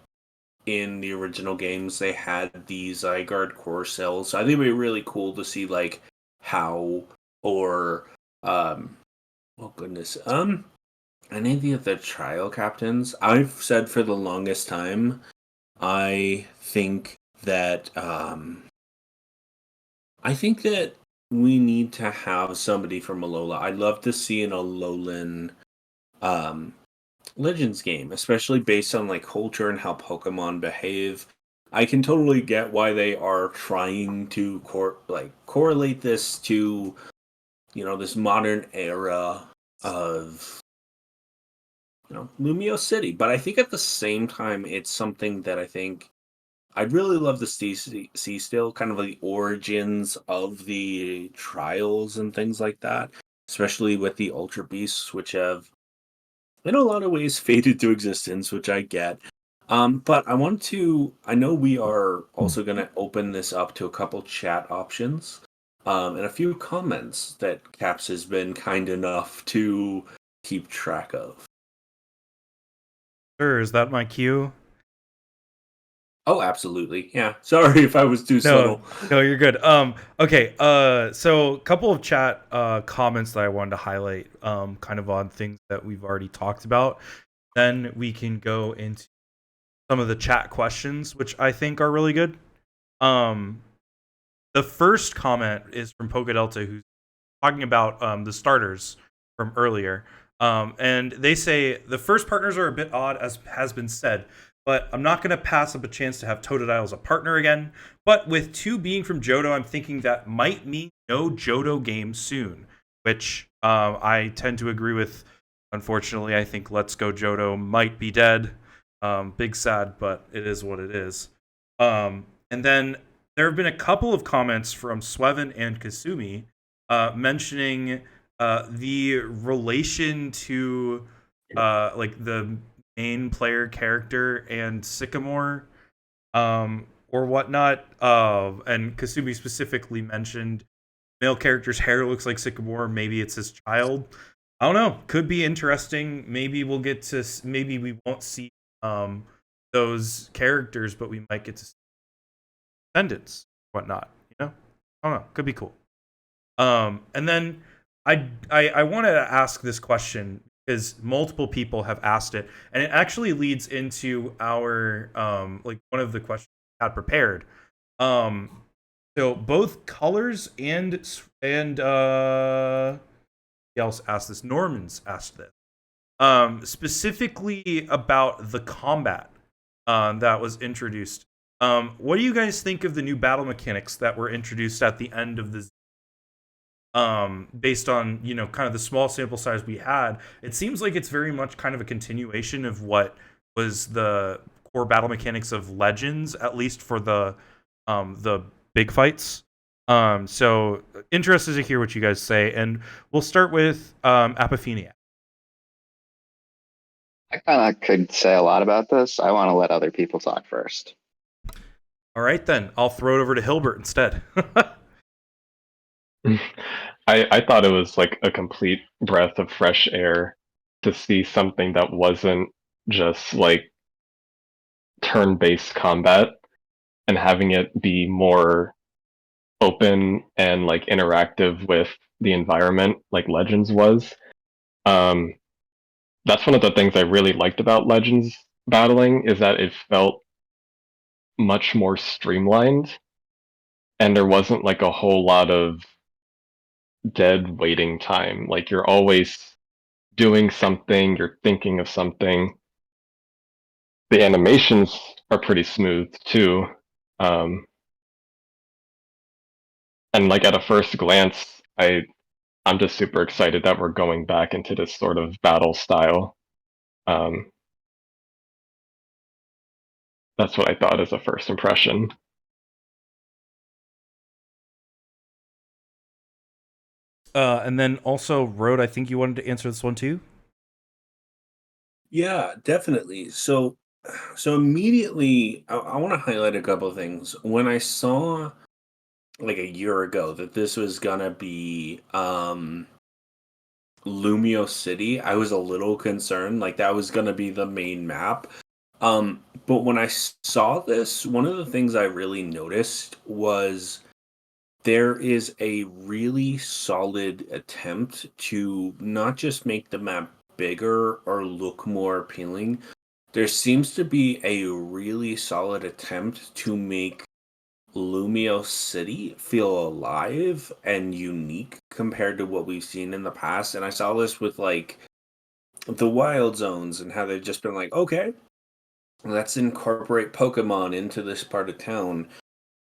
in the original games they had the Zygarde core cells. So I think it'd be really cool to see like how or oh goodness any of the other trial captains. I've said for the longest time I think that I think that we need to have somebody from Alola. I'd love to see an Alolan um, Legends game, especially based on like culture and how Pokemon behave. I can totally get why they are trying to correlate this to this modern era of Lumio City. But I think at the same time, it's something that I think I'd really love to see still kind of the origins of the trials and things like that, especially with the Ultra Beasts, which have in a lot of ways faded to existence, which I get. But I know we are also going to open this up to a couple chat options and a few comments that Caps has been kind enough to keep track of. Sure, is that my cue? Oh, absolutely. Yeah. Sorry if I was too No, subtle. no, you're good. Okay. So a couple of chat comments that I wanted to highlight, kind of on things that we've already talked about. Then we can go into some of the chat questions, which I think are really good. The first comment is from Polka Delta, who's talking about the starters from earlier. And they say the first partners are a bit odd, as has been said, but I'm not going to pass up a chance to have Totodile as a partner again. But with 2 being from Johto, I'm thinking that might mean no Johto game soon, which I tend to agree with. Unfortunately, I think Let's Go Johto might be dead. Big sad, but it is what it is. And then there have been a couple of comments from Swevin and Kasumi mentioning the relation to like the main player character and Sycamore or whatnot. And Kasumi specifically mentioned male character's hair looks like Sycamore. Maybe it's his child. I don't know. Could be interesting. Maybe we'll get to. Maybe we won't see those characters, but we might get to see descendants, whatnot. You know, I don't know. Could be cool. And then I wanted to ask this question because multiple people have asked it, and it actually leads into our like one of the questions I had prepared. So both Colors and who else asked this? Norman's asked this. Specifically about the combat that was introduced. What do you guys think of the new battle mechanics that were introduced at the end of the based on kind of the small sample size we had? It seems like it's very much kind of a continuation of what was the core battle mechanics of Legends, at least for the big fights. So interested to hear what you guys say, and we'll start with Apophenia. I kind of could say a lot about this. I want to let other people talk first. All right, then I'll throw it over to Hilbert instead. I thought it was like a complete breath of fresh air to see something that wasn't just like turn-based combat and having it be more open and like interactive with the environment like Legends was. That's one of the things I really liked about Legends battling is that it felt much more streamlined and there wasn't like a whole lot of dead waiting time. Like you're always doing something, you're thinking of something. The animations are pretty smooth too. And like at a first glance, I'm just super excited that we're going back into this sort of battle style. That's what I thought as a first impression. And then also, Road, I think you wanted to answer this one too. Yeah, definitely. So immediately, I want to highlight a couple of things. When I saw like a year ago that this was gonna be Lumio City, I was a little concerned, like that was gonna be the main map. But when I saw this, one of the things I really noticed was there is a really solid attempt to not just make the map bigger or look more appealing. There seems to be a really solid attempt to make Lumio City feel alive and unique compared to what we've seen in the past. And I saw this with like the wild zones and how they've just been like, okay, let's incorporate Pokemon into this part of town.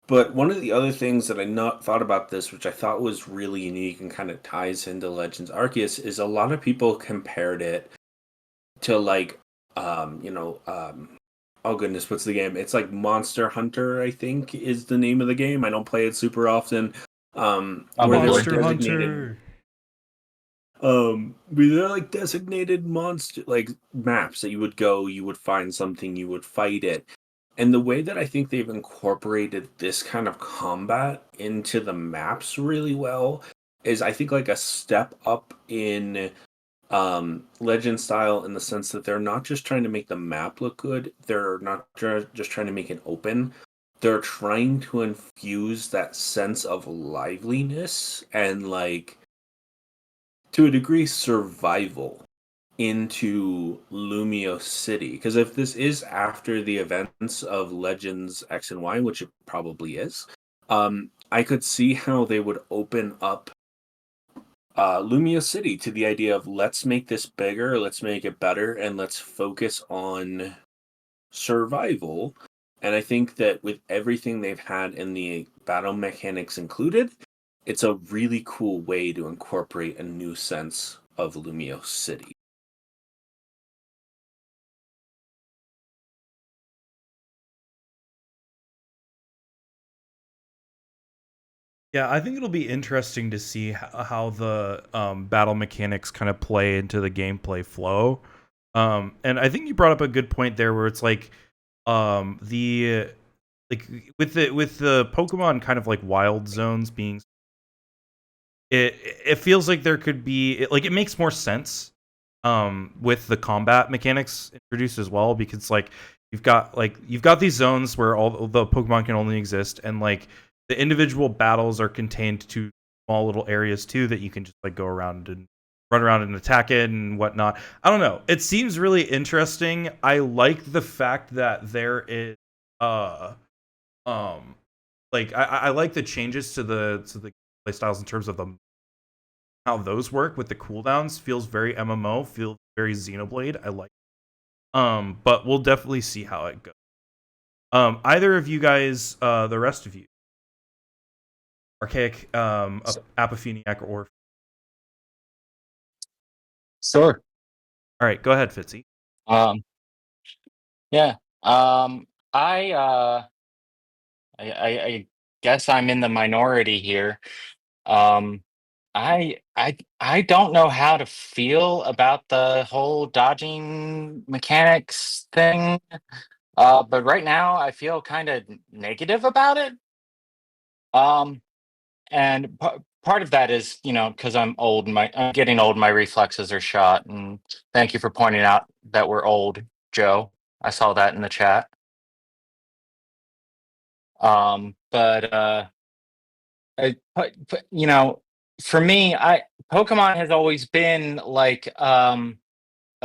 But one of the other things that I not thought about this, which I thought was really unique and kind of ties into Legends Arceus, is a lot of people compared it to like, oh goodness, what's the game? It's like Monster Hunter, I think, is the name of the game. I don't play it super often. Where they're like Monster designated. Hunter. They're like designated monster like maps that you would go, you would find something, you would fight it. And the way that I think they've incorporated this kind of combat into the maps really well is I think like a step up in legend style in the sense that they're not just trying to make the map look good, they're not just trying to make it open. They're trying to infuse that sense of liveliness and like to a degree survival into Lumio City. Because if this is after the events of Legends X and Y, which it probably is, I could see how they would open up Lumia City to the idea of let's make this bigger, let's make it better, and let's focus on survival. And I think that with everything they've had in the battle mechanics included, it's a really cool way to incorporate a new sense of Lumio City. Yeah, I think it'll be interesting to see how the battle mechanics kind of play into the gameplay flow. And I think you brought up a good point there, where it's like the like with the Pokemon kind of like wild zones being, it feels like there could be like it makes more sense with the combat mechanics introduced as well, because like you've got these zones where all the Pokemon can only exist, and like the individual battles are contained to small little areas too that you can just like go around and run around and attack it and whatnot. I don't know. It seems really interesting. I like the fact that there is um like I like the changes to the play styles in terms of how those work with the cooldowns. Feels very MMO, feels very Xenoblade. I like but we'll definitely see how it goes. Either of you guys, the rest of you, Archaic, Apopheniac, or Sure. all right, go ahead, Fitzy. Um, yeah. I I guess I'm in the minority here. Um, I don't know how to feel about the whole dodging mechanics thing. But right now I feel kind of negative about it. Um, and part of that is, because I'm old, I'm getting old, my reflexes are shot. And thank you for pointing out that we're old, Joe. I saw that in the chat. But for me, I Pokemon has always been like a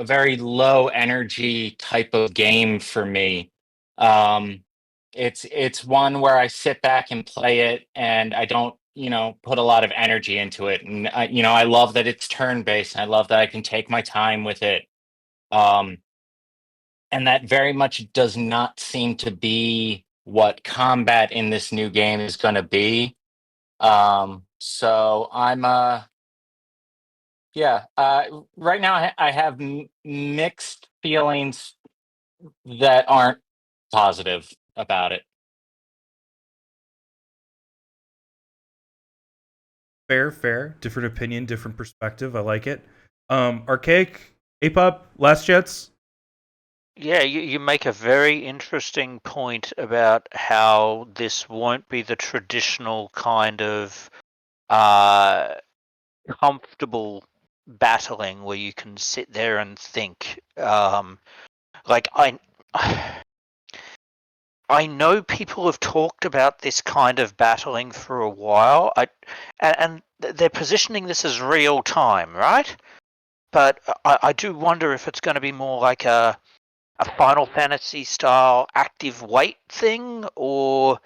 very low energy type of game for me. Um, it's one where I sit back and play it, and I don't, put a lot of energy into it. And I love that it's turn based. I love that I can take my time with it. Um, and that very much does not seem to be what combat in this new game is going to be. So I'm yeah. Right now I have mixed feelings that aren't positive about it. Fair. Different opinion, different perspective. I like it. Archaic, Apop, Last Jets. Yeah, you make a very interesting point about how this won't be the traditional kind of comfortable battling where you can sit there and think. Like I know people have talked about this kind of battling for a while. And they're positioning this as real time, right? But I do wonder if it's going to be more like a Final Fantasy style active wait thing, or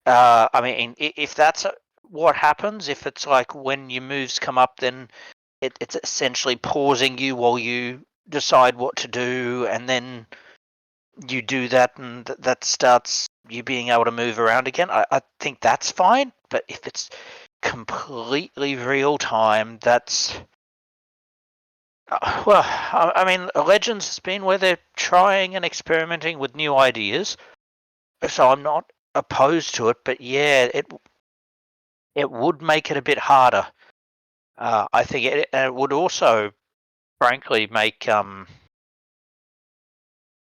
I mean, if that's what happens, if it's like when your moves come up, then it's essentially pausing you while you decide what to do, and then you do that, and that starts you being able to move around again. I think that's fine, but if it's completely real time, that's well, I mean, Legends has been where they're trying and experimenting with new ideas, so I'm not opposed to it. But yeah, it would make it a bit harder. I think it would also, frankly, make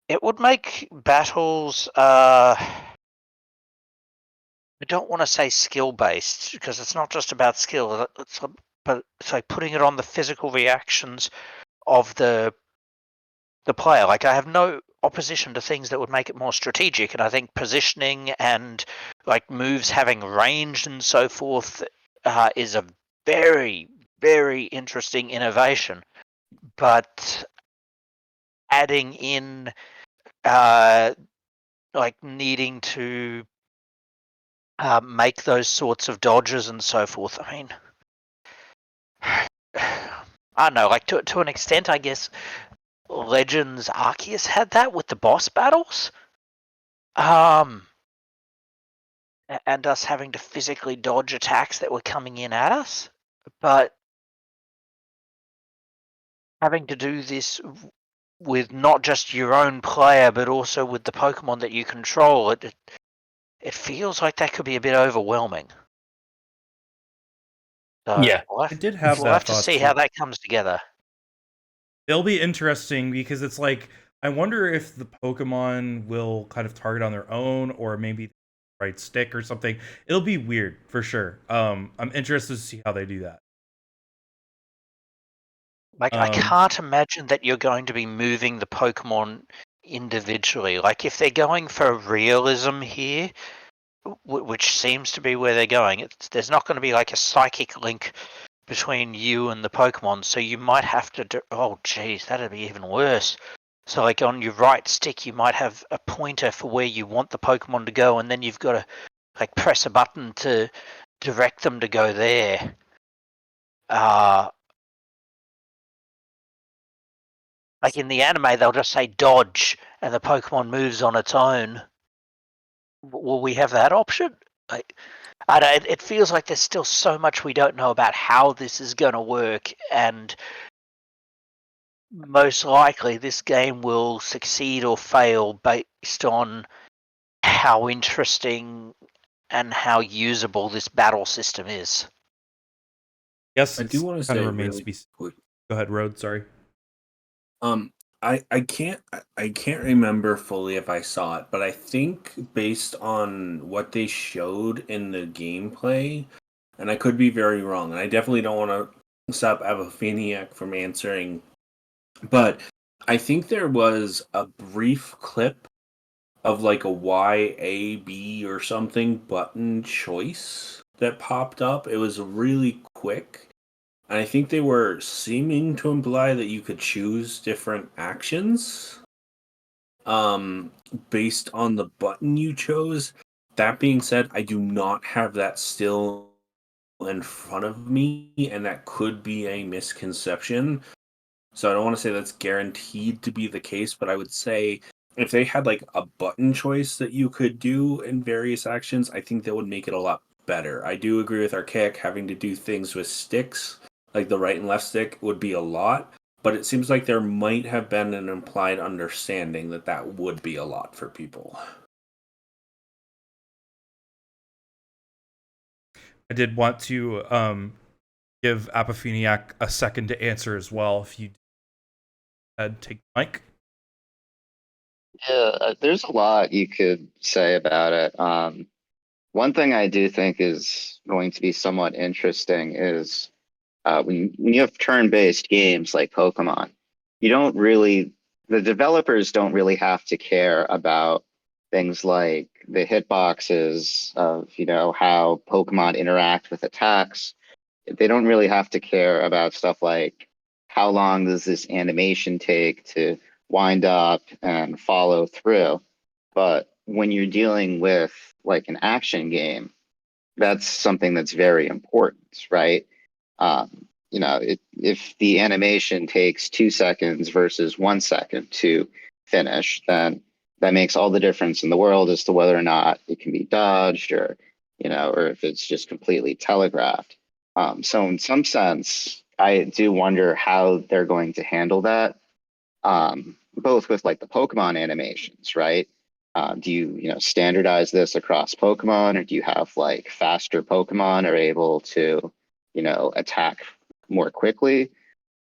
it would make battles. I don't want to say skill based because it's not just about skill. But it's like putting it on the physical reactions of the player. Like I have no opposition to things that would make it more strategic, and I think positioning and like moves having range and so forth is a very very interesting innovation. But adding in like needing to make those sorts of dodges and so forth. I mean, I don't know, like to an extent, I guess Legends Arceus had that with the boss battles. And us having to physically dodge attacks that were coming in at us. But having to do this with not just your own player, but also with the Pokemon that you control, it feels like that could be a bit overwhelming. So Yeah. I did have we'll that have to thought see too. how that comes together. It'll be interesting because it's like I wonder if the Pokemon will kind of target on their own or maybe the right stick or something. It'll be weird for sure. I'm interested to see how they do that. Like I can't imagine that you're going to be moving the Pokemon individually. Like if they're going for realism here, which seems to be where they're going, there's not going to be like a psychic link between you and the Pokemon, so you might have to do. Oh, geez, that'd be even worse. So, like on your right stick, you might have a pointer for where you want the Pokemon to go, and then you've got to like press a button to direct them to go there. Like in the anime, they'll just say dodge, and the Pokemon moves on its own. Will we have that option? Like, I don't, it feels like there's still so much we don't know about how this is going to work, and most likely this game will succeed or fail based on how interesting and how usable this battle system is. Yes, I do want to kind of say remains to really be. quick. Go ahead, Road. Sorry. I can't remember fully if I saw it, but I think based on what they showed in the gameplay, and I could be very wrong, and I definitely don't want to stop Avafiniac from answering, but I think there was a brief clip of like a Y, A, B or something button choice that popped up. It was really quick. And I think they were seeming to imply that you could choose different actions based on the button you chose. That being said, I do not have that still in front of me, and that could be a misconception. So I don't want to say that's guaranteed to be the case, but I would say if they had like a button choice that you could do in various actions, I think that would make it a lot better. I do agree with Archaic having to do things with sticks, like the right and left stick would be a lot, but it seems like there might have been an implied understanding that that would be a lot for people. I did want to give Apofeniac a second to answer as well. If you had take the mic. Yeah, there's a lot you could say about it. One thing I do think is going to be somewhat interesting is when you have turn-based games like Pokemon, you don't really, the developers don't really have to care about things like the hitboxes of, how Pokemon interact with attacks. They don't really have to care about stuff like how long does this animation take to wind up and follow through. But when you're dealing with like an action game, that's something that's very important, right? If the animation takes 2 seconds versus 1 second to finish, then that makes all the difference in the world as to whether or not it can be dodged or if it's just completely telegraphed. So in some sense, I do wonder how they're going to handle that, both with like the Pokemon animations, right? Do you standardize this across Pokemon, or do you have like faster Pokemon are able to attack more quickly?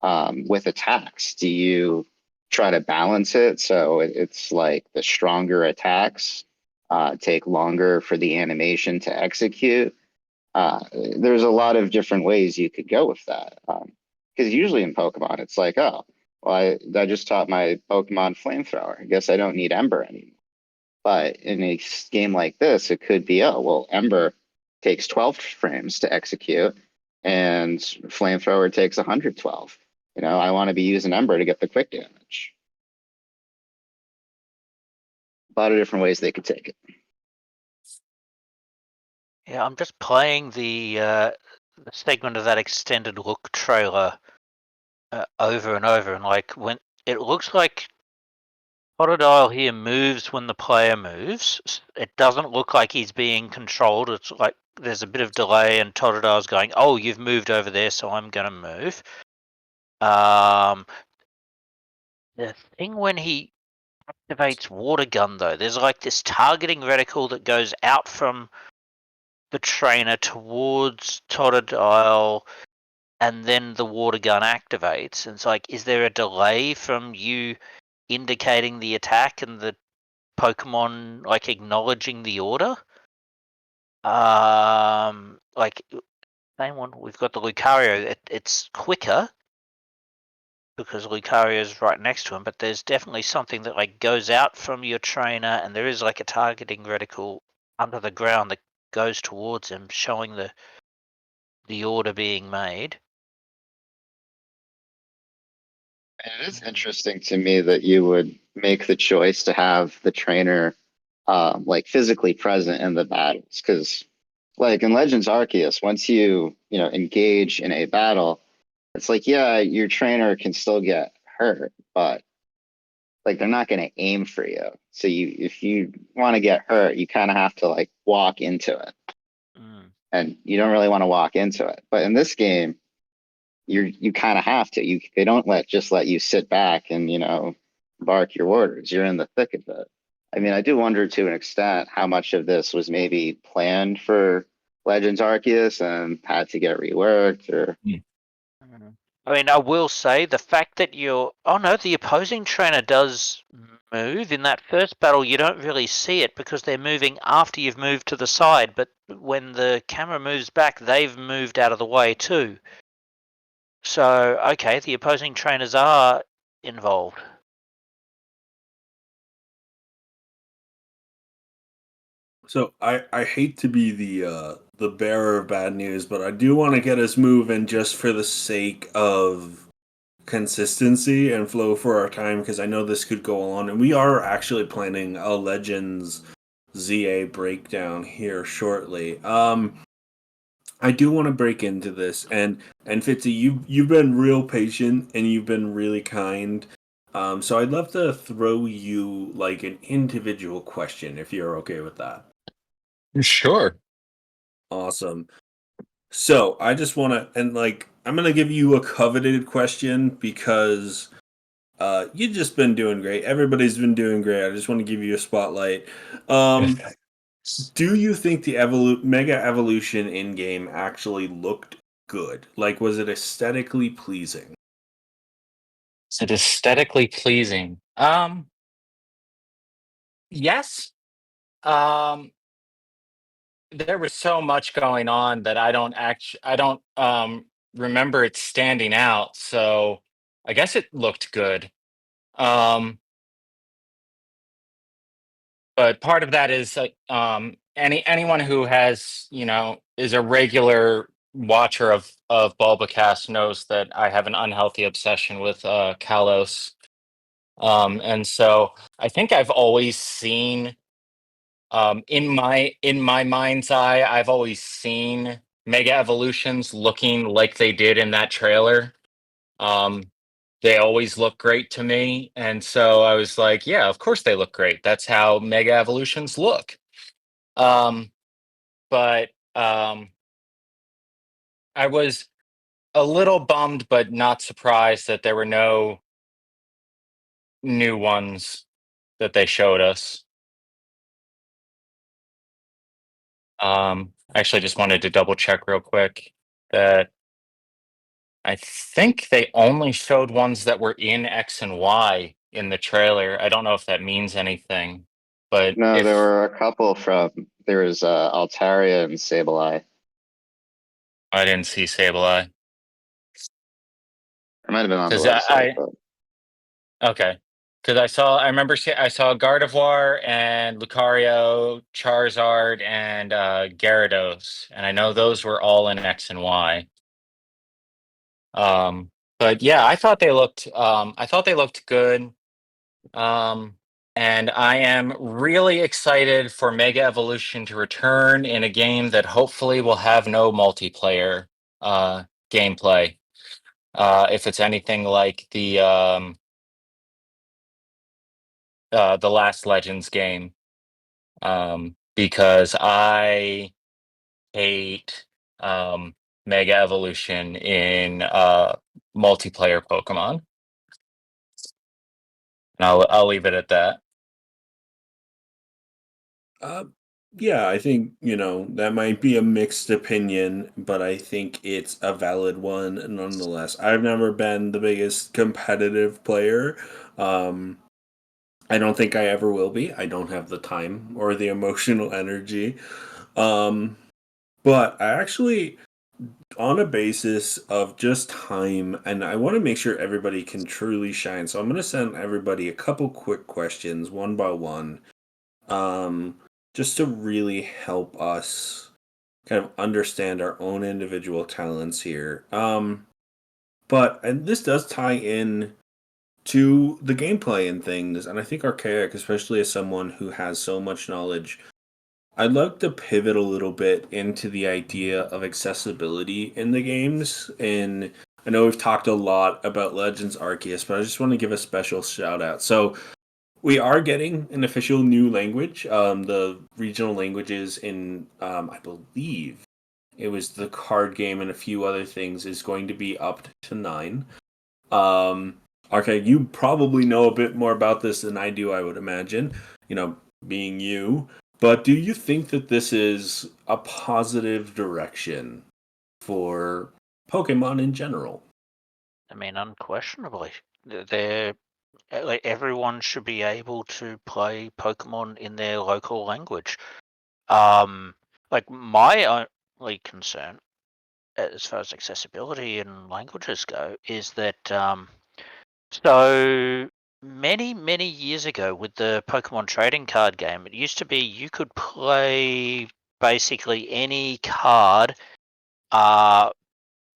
With attacks, do you try to balance it so it's like the stronger attacks take longer for the animation to execute? There's a lot of different ways you could go with that. Because usually in Pokemon, it's like, oh, well, I just taught my Pokemon Flamethrower. I guess I don't need Ember anymore. But in a game like this, it could be, oh, well, Ember takes 12 frames to execute, and Flamethrower takes 112. I want to be using Ember to get the quick damage. A lot of different ways they could take it. Yeah, I'm just playing the segment of that extended look trailer over and over, and like when it looks like Totodile here moves when the player moves. It doesn't look like he's being controlled. It's like there's a bit of delay, and Totodile's going, "Oh, you've moved over there, so I'm gonna move." The thing when he activates Water Gun, though, there's like this targeting reticle that goes out from the trainer towards Totodile, and then the Water Gun activates. And it's like, is there a delay from you indicating the attack and the Pokemon like acknowledging the order? Like same one. We've got the Lucario. It's quicker because Lucario's right next to him, but there's definitely something that like goes out from your trainer, and there is like a targeting reticle under the ground that goes towards him, showing the order being made. And it is interesting to me that you would make the choice to have the trainer like physically present in the battles, because like in Legends Arceus, once you engage in a battle, it's like, yeah, your trainer can still get hurt, but like they're not going to aim for you. So if you want to get hurt, you kind of have to like walk into it, and you don't really want to walk into it. But in this game, you kind of have to. They don't just let you sit back and bark your orders. You're in the thick of it. I mean, I do wonder to an extent how much of this was maybe planned for Legends Arceus and had to get reworked, or I mean, I will say the fact that the opposing trainer does move in that first battle. You don't really see it because they're moving after you've moved to the side. But when the camera moves back, they've moved out of the way too. So okay, the opposing trainers are involved. So I hate to be the bearer of bad news, but I do want to get us moving just for the sake of consistency and flow for our time, because I know this could go on, and we are actually planning a Legends ZA breakdown here shortly. I do want to break into this, and Fitzy, you've been real patient and you've been really kind. So I'd love to throw you like an individual question if you're okay with that. Sure. Awesome. So I just want to, and like, I'm gonna give you a coveted question because you've just been doing great. Everybody's been doing great. I just want to give you a spotlight. Do you think the Mega Evolution in game actually looked good? Like, was it aesthetically pleasing? Is it aesthetically pleasing? Yes. Um, there was so much going on that I don't remember it standing out. So I guess it looked good. Um, but part of that is like anyone who has is a regular watcher of Bulbacast knows that I have an unhealthy obsession with Kalos. And so I think I've always seen In my mind's eye, I've always seen Mega Evolutions looking like they did in that trailer. They always look great to me, and so I was like, yeah, of course they look great. That's how Mega Evolutions look. But I was a little bummed, but not surprised that there were no new ones that they showed us. I actually just wanted to double check real quick that I think they only showed ones that were in X and Y in the trailer. I don't know if that means anything, but No, there if were a couple there was Altaria and Sableye. I didn't see Sableye, It might have been on the because website, I but okay, because I saw Gardevoir and Lucario, Charizard, and Gyarados, and I know those were all in X and Y. But yeah, I thought they looked good. And I am really excited for Mega Evolution to return in a game that hopefully will have no multiplayer gameplay. If it's anything like the last Legends game, because I hate Mega Evolution in multiplayer Pokemon. And I'll leave it at that. Yeah, I think, that might be a mixed opinion, but I think it's a valid one nonetheless. I've never been the biggest competitive player. Um, I don't think I ever will be. I don't have the time or the emotional energy. Um, but I actually, on a basis of just time, and I want to make sure everybody can truly shine. So I'm going to send everybody a couple quick questions, one by one, um, just to really help us kind of understand our own individual talents here. And this does tie in to the gameplay and things, and I think Archaic, especially as someone who has so much knowledge, I'd like to pivot a little bit into the idea of accessibility in the games. And I know we've talked a lot about Legends Arceus, but I just want to give a special shout out. So we are getting an official new language. The regional languages in, I believe, it was the card game and a few other things is going to be up to 9. Um, okay, you probably know a bit more about this than I do, I would imagine, being you. But do you think that this is a positive direction for Pokemon in general? I mean, unquestionably, they're like everyone should be able to play Pokemon in their local language. Like my only concern, as far as accessibility and languages go, is that so many years ago with the Pokemon trading card game, it used to be you could play basically any card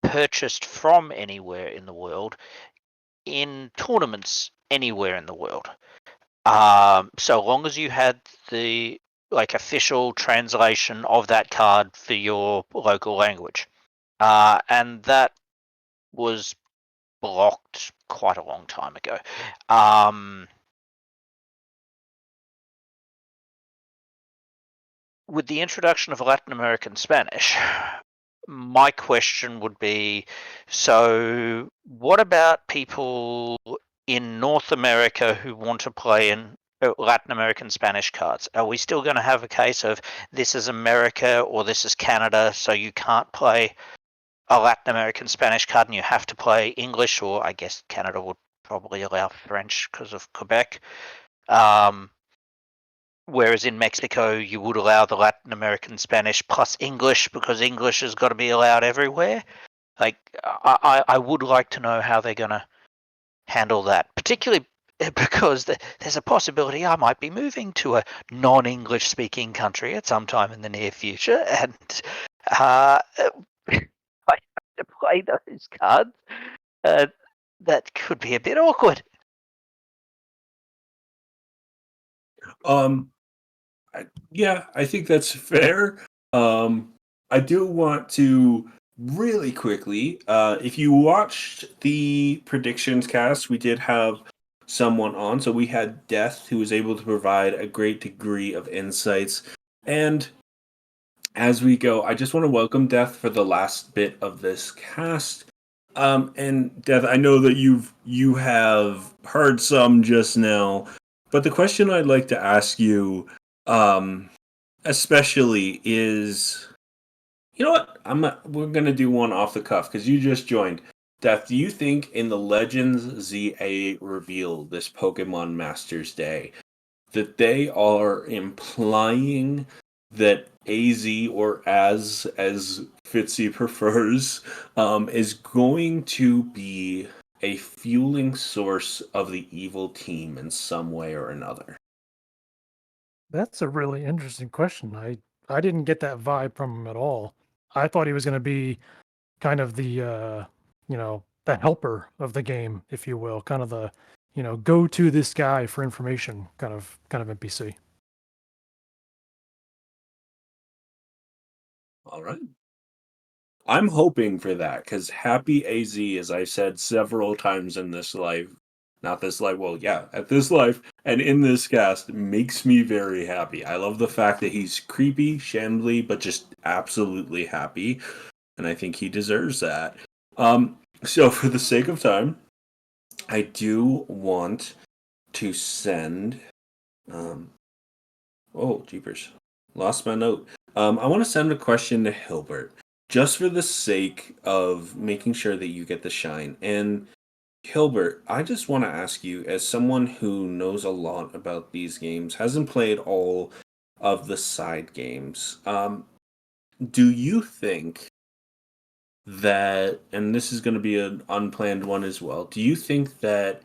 purchased from anywhere in the world in tournaments anywhere in the world. So long as you had the official translation of that card for your local language. And that was blocked quite a long time ago. With the introduction of Latin American Spanish, my question would be, so what about people in North America who want to play in Latin American Spanish cards? Are we still going to have a case of this is America or this is Canada, so you can't play a Latin American Spanish card and you have to play English, or I guess Canada would probably allow French because of Quebec. Whereas in Mexico, you would allow the Latin American Spanish plus English because English has got to be allowed everywhere. Like, I would like to know how they're going to handle that, particularly because there's a possibility I might be moving to a non-English speaking country at some time in the near future, and I have to play those cards. That could be a bit awkward. Um, Yeah, I think that's fair. I do want to really quickly, if you watched the predictions cast, we did have someone on. So we had Death, who was able to provide a great degree of insights. And as we go, I just want to welcome Death for the last bit of this cast. And Death, I know that you have heard some just now, but the question I'd like to ask you, especially, is, you know what? We're gonna do one off the cuff because you just joined. Death, do you think in the Legends ZA reveal this Pokemon Masters Day that they are implying that AZ, or as Fitzy prefers, is going to be a fueling source of the evil team in some way or another? That's a really interesting question. I didn't get that vibe from him at all. I thought he was going to be kind of the the helper of the game, if you will, kind of the go to this guy for information kind of NPC. All right. I'm hoping for that because Happy AZ, as I said several times in this life, not this life, well, yeah, at this life and in this cast, makes me very happy. I love the fact that he's creepy, shambly, but just absolutely happy, and I think he deserves that. So for the sake of time, I do want to send. Um, oh, jeepers, lost my note. I want to send a question to Hilbert, just for the sake of making sure that you get the shine. And Hilbert, I just want to ask you, as someone who knows a lot about these games, hasn't played all of the side games, do you think that, and this is going to be an unplanned one as well, do you think that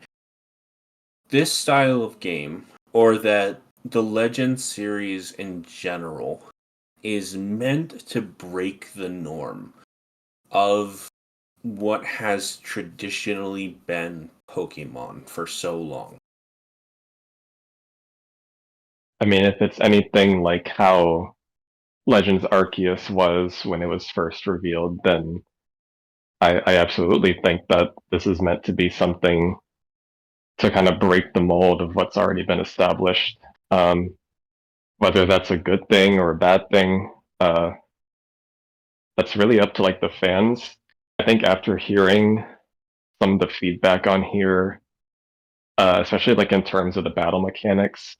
this style of game, or that the Legend series in general, is meant to break the norm of what has traditionally been Pokemon for so long? I mean, if it's anything like how Legends Arceus was when it was first revealed, then I absolutely think that this is meant to be something to kind of break the mold of what's already been established. Um, whether that's a good thing or a bad thing, that's really up to like the fans. I think after hearing some of the feedback on here, especially like in terms of the battle mechanics,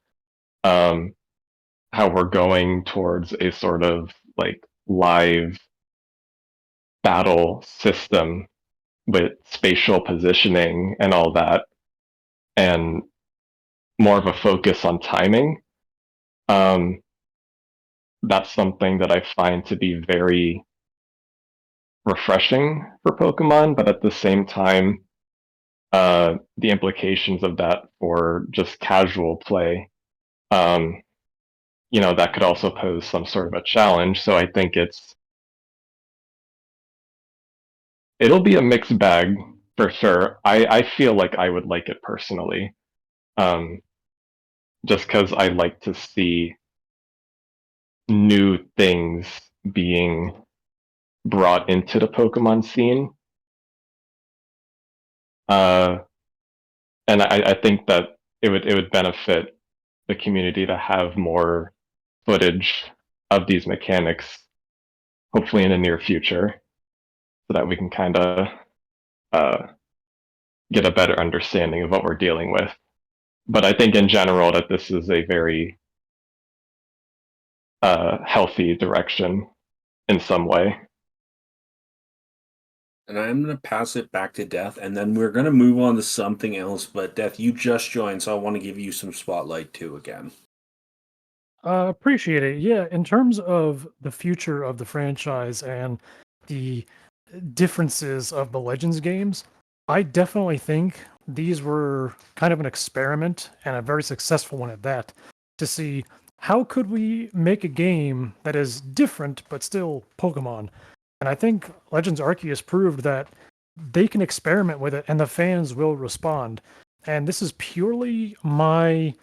um, how we're going towards a sort of like live battle system with spatial positioning and all that, and more of a focus on timing. Um, that's something that I find to be very refreshing for Pokemon, but at the same time, the implications of that for just casual play, um, that could also pose some sort of a challenge. So I think it'll be a mixed bag for sure. I feel like I would like it personally, um, just because I like to see new things being brought into the Pokemon scene. Uh, and I think that it would benefit the community to have more footage of these mechanics, hopefully in the near future, so that we can kind of uh, get a better understanding of what we're dealing with. But I think in general that this is a very healthy direction in some way. And I'm going to pass it back to Death, and then we're going to move on to something else. But Death, you just joined, so I want to give you some spotlight too again. Appreciate it. Yeah, in terms of the future of the franchise and the differences of the Legends games, I definitely think these were kind of an experiment and a very successful one at that, to see how could we make a game that is different but still Pokemon. And I think Legends Arceus proved that they can experiment with it and the fans will respond. And this is purely my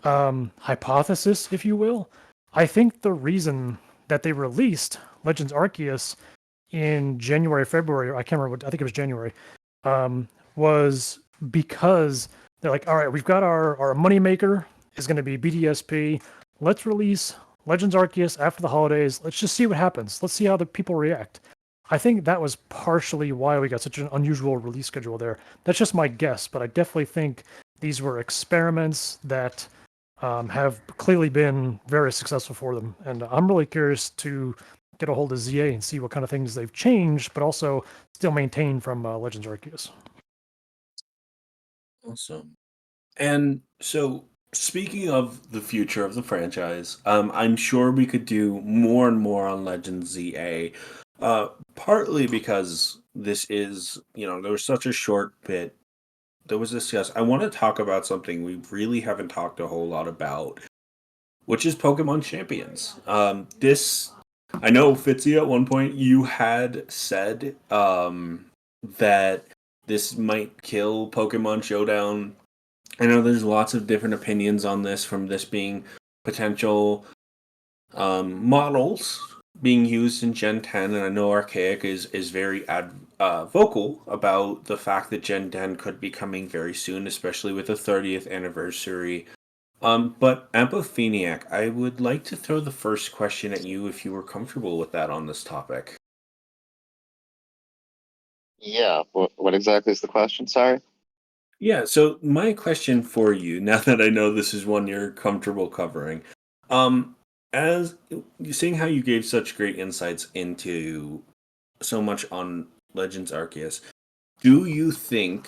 hypothesis, if you will. I think the reason that they released Legends Arceus in January, February, I can't remember what, I think it was January, was because they're like, all right, we've got our moneymaker is going to be BDSP. Let's release Legends Arceus after the holidays. Let's just see what happens. Let's see how the people react. I think that was partially why we got such an unusual release schedule there. That's just my guess, but I definitely think these were experiments that have clearly been very successful for them. And I'm really curious to get a hold of ZA and see what kind of things they've changed, but also still maintain from Legends Arceus. Awesome. And so, speaking of the future of the franchise, I'm sure we could do more and more on Legends ZA. Partly because this is, there was such a short bit that was discussed. I want to talk about something we really haven't talked a whole lot about, which is Pokemon Champions. I know, Fitzy, at one point you had said that this might kill Pokemon Showdown. I know there's lots of different opinions on this, from this being potential models being used in Gen 10, and I know Archaic is very vocal about the fact that Gen 10 could be coming very soon, especially with the 30th anniversary. But Apopheniac, I would like to throw the first question at you if you were comfortable with that on this topic. Yeah. What exactly is the question? Sorry. Yeah, so my question for you, now that I know this is one you're comfortable covering, as you seeing how you gave such great insights into so much on Legends Arceus, do you think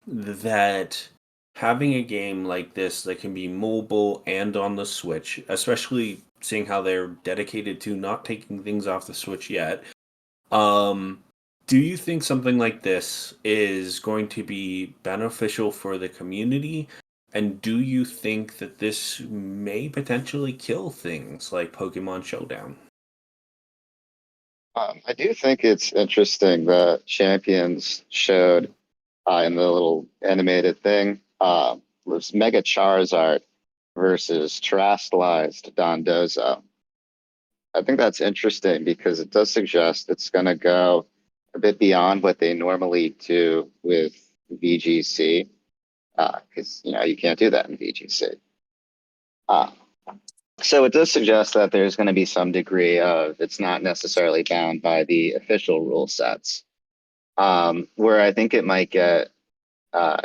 that having a game like this that can be mobile and on the Switch, especially seeing how they're dedicated to not taking things off the Switch yet, um, do you think something like this is going to be beneficial for the community? And do you think that this may potentially kill things like Pokemon Showdown? I do think it's interesting that Champions showed in the little animated thing was Mega Charizard versus terastallized Dondozo. I think that's interesting because it does suggest it's going to go a bit beyond what they normally do with VGC, because you can't do that in VGC. Uh, so it does suggest that there's going to be some degree of it's not necessarily bound by the official rule sets. Where I think it might get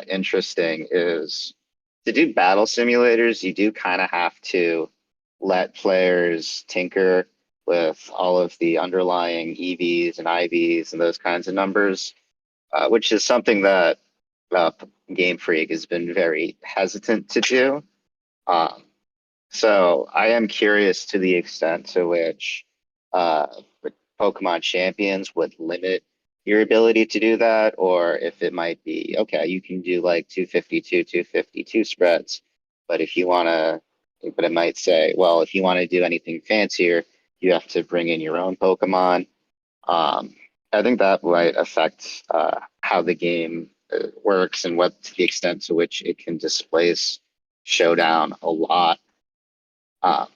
interesting is to do battle simulators, you do kind of have to let players tinker with all of the underlying EVs and IVs and those kinds of numbers, which is something that uh, Game Freak has been very hesitant to do. Um, so I am curious to the extent to which uh, Pokemon Champions would limit your ability to do that, or if it might be okay, you can do like 252, 252 spreads, but if you want to, but it might say, well, if you want to do anything fancier, you have to bring in your own Pokemon. Um, I think that might affect how the game works and what to the extent to which it can displace Showdown a lot. Uh,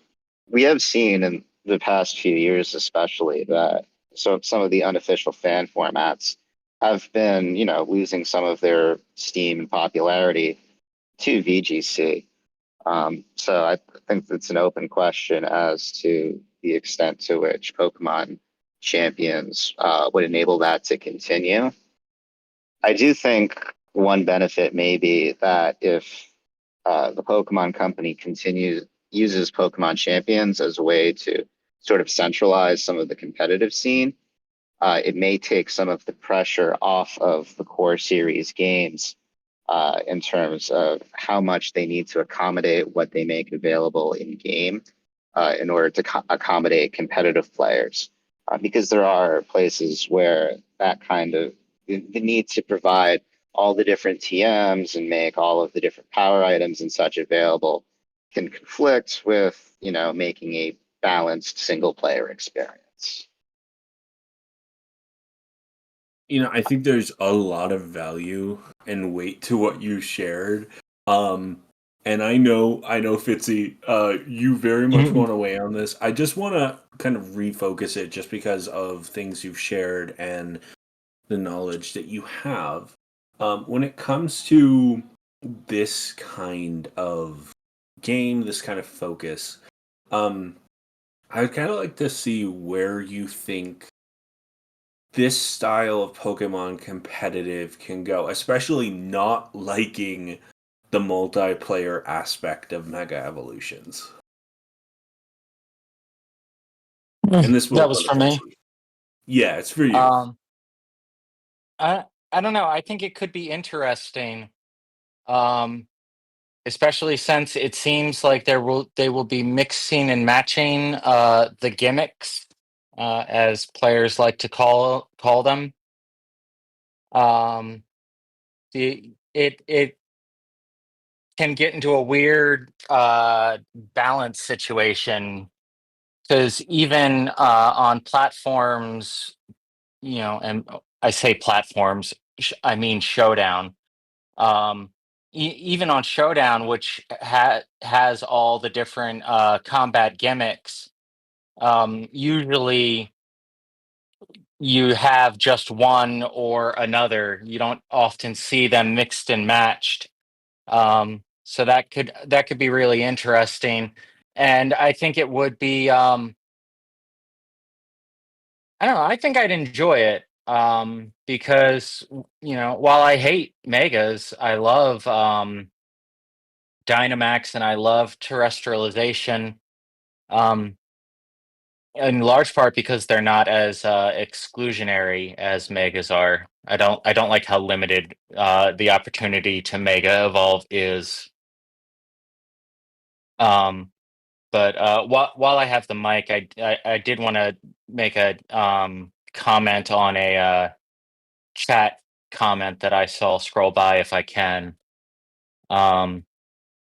we have seen in the past few years, especially, that some of the unofficial fan formats have been, losing some of their steam and popularity to VGC. So I think it's an open question as to the extent to which Pokemon Champions would enable that to continue. I do think one benefit may be that if the Pokemon Company continues uses Pokemon Champions as a way to sort of centralize some of the competitive scene, it may take some of the pressure off of the core series games in terms of how much they need to accommodate what they make available in game in order to accommodate competitive players. Because there are places where that kind of the need to provide all the different TMs and make all of the different power items and such available can conflict with, making a balanced single player experience. I think there's a lot of value and weight to what you shared. and I know, Fitzy, you very much want to weigh on this. I just want to kind of refocus it just because of things you've shared and the knowledge that you have. When it comes to this kind of game, this kind of focus, I'd kind of like to see where you think this style of Pokemon competitive can go, especially not liking the multiplayer aspect of Mega Evolutions. And this will That go was to for me. Fitzy. Yeah, it's for you. I I don't know. I think it could be interesting, um, especially since it seems like they will be mixing and matching the gimmicks, as players like to call them. Um, it can get into a weird balance situation because even on platforms, and I say platforms, I mean Showdown. Um, Even on Showdown, which has all the different combat gimmicks, usually you have just one or another. You don't often see them mixed and matched. So that could be really interesting, and I think it would be. I don't know. I think I'd enjoy it, because while I hate megas, I love Dynamax and I love terrestrialization. Um, in large part because they're not as exclusionary as megas are. I don't like how limited the opportunity to mega evolve is. Um, but while I have the mic, I did want to make a comment on a chat comment that I saw scroll by if I can, um,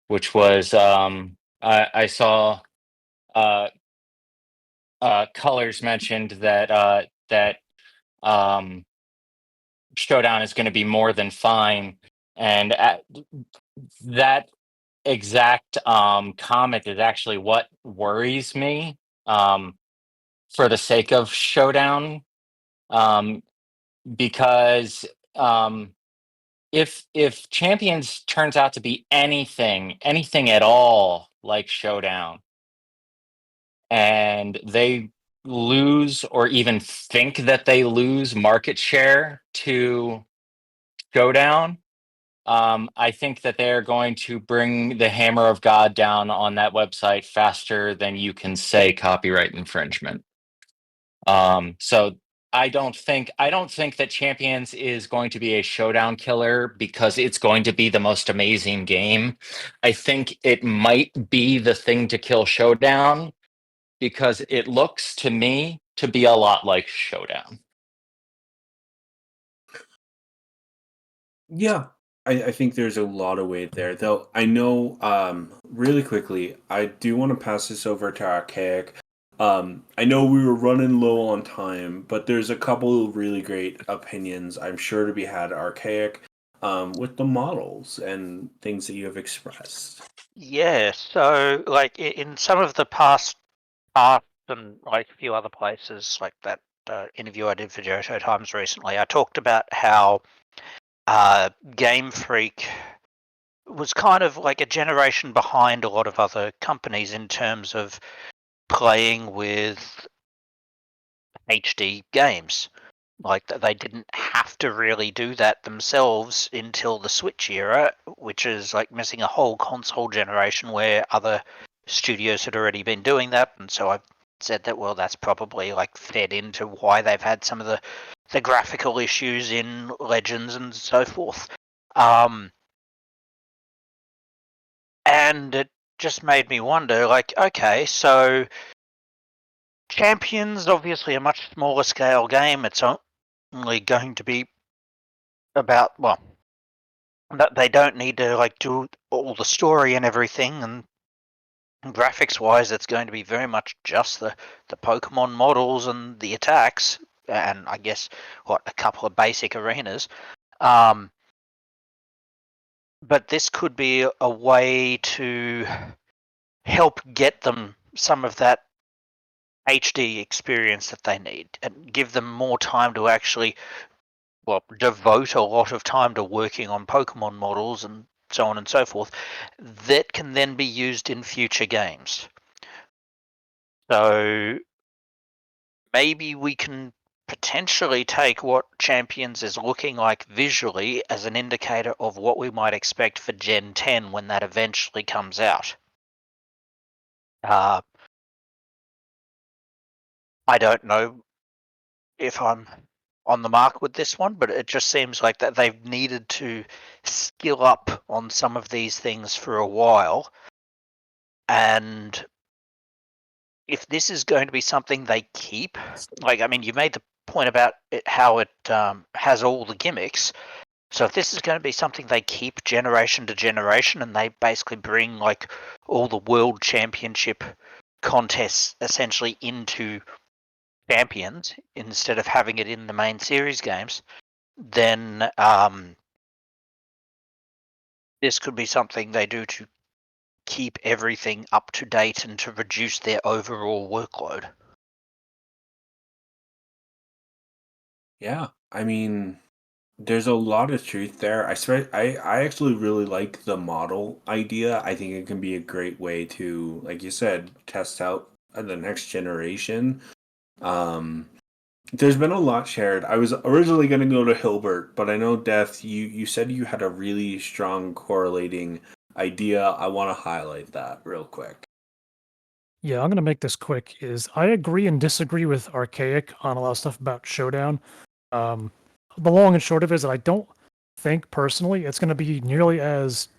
which was I saw uh, Colors mentioned that um, Showdown is going to be more than fine, and that exact comment is actually what worries me, for the sake of Showdown, um, because um, if Champions turns out to be anything at all like Showdown, and they lose or even think that they lose market share to Showdown, I think that they're going to bring the hammer of God down on that website faster than you can say copyright infringement. So I don't think that Champions is going to be a Showdown killer because it's going to be the most amazing game. I think it might be the thing to kill Showdown because it looks to me to be a lot like Showdown. Yeah, I think there's a lot of weight there. Though I know, really quickly, I do want to pass this over to Archaic. I know we were running low on time, but there's a couple of really great opinions I'm sure to be had, Archaic, with the models and things that you have expressed. Yeah, so like in some of the past and like a few other places, like that interview I did for Johto Times recently, I talked about how Game Freak was kind of like a generation behind a lot of other companies in terms of playing with HD games. Like they didn't have to really do that themselves until the Switch era, which is like missing a whole console generation where other studios had already been doing that. And so I said that, well, that's probably like fed into why they've had some of the graphical issues in Legends and so forth. And it just made me wonder, like, okay, so Champions obviously a much smaller scale game. It's only going to be about, well, that they don't need to like do all the story and everything, and graphics wise it's going to be very much just the Pokemon models and the attacks, and I guess what, a couple of basic arenas. um but this could be a way to help get them some of that HD experience that they need and give them more time to actually, well, devote a lot of time to working on Pokemon models and so on and so forth that can then be used in future games. So maybe we can potentially take what Champions is looking like visually as an indicator of what we might expect for Gen 10 when that eventually comes out. I don't know if I'm on the mark with this one, but it just seems like that they've needed to skill up on some of these things for a while. And if this is going to be something they keep, like, I mean, you made the point about how it has all the gimmicks. So if this is going to be something they keep generation to generation and they basically bring like all the world championship contests essentially into Champions instead of having it in the main series games, then this could be something they do to keep everything up to date and to reduce their overall workload. Yeah, I mean, there's a lot of truth there. I actually really like the model idea. I think it can be a great way to, like you said, test out the next generation. Um, there's been a lot shared. I was originally going to go to Hilbert, but I know Death. You said you had a really strong correlating idea. I want to highlight that real quick. Yeah, I'm gonna make this quick. Is I agree and disagree with Archaic on a lot of stuff about Showdown. Um, the long and short of it is that I don't think personally it's gonna be nearly as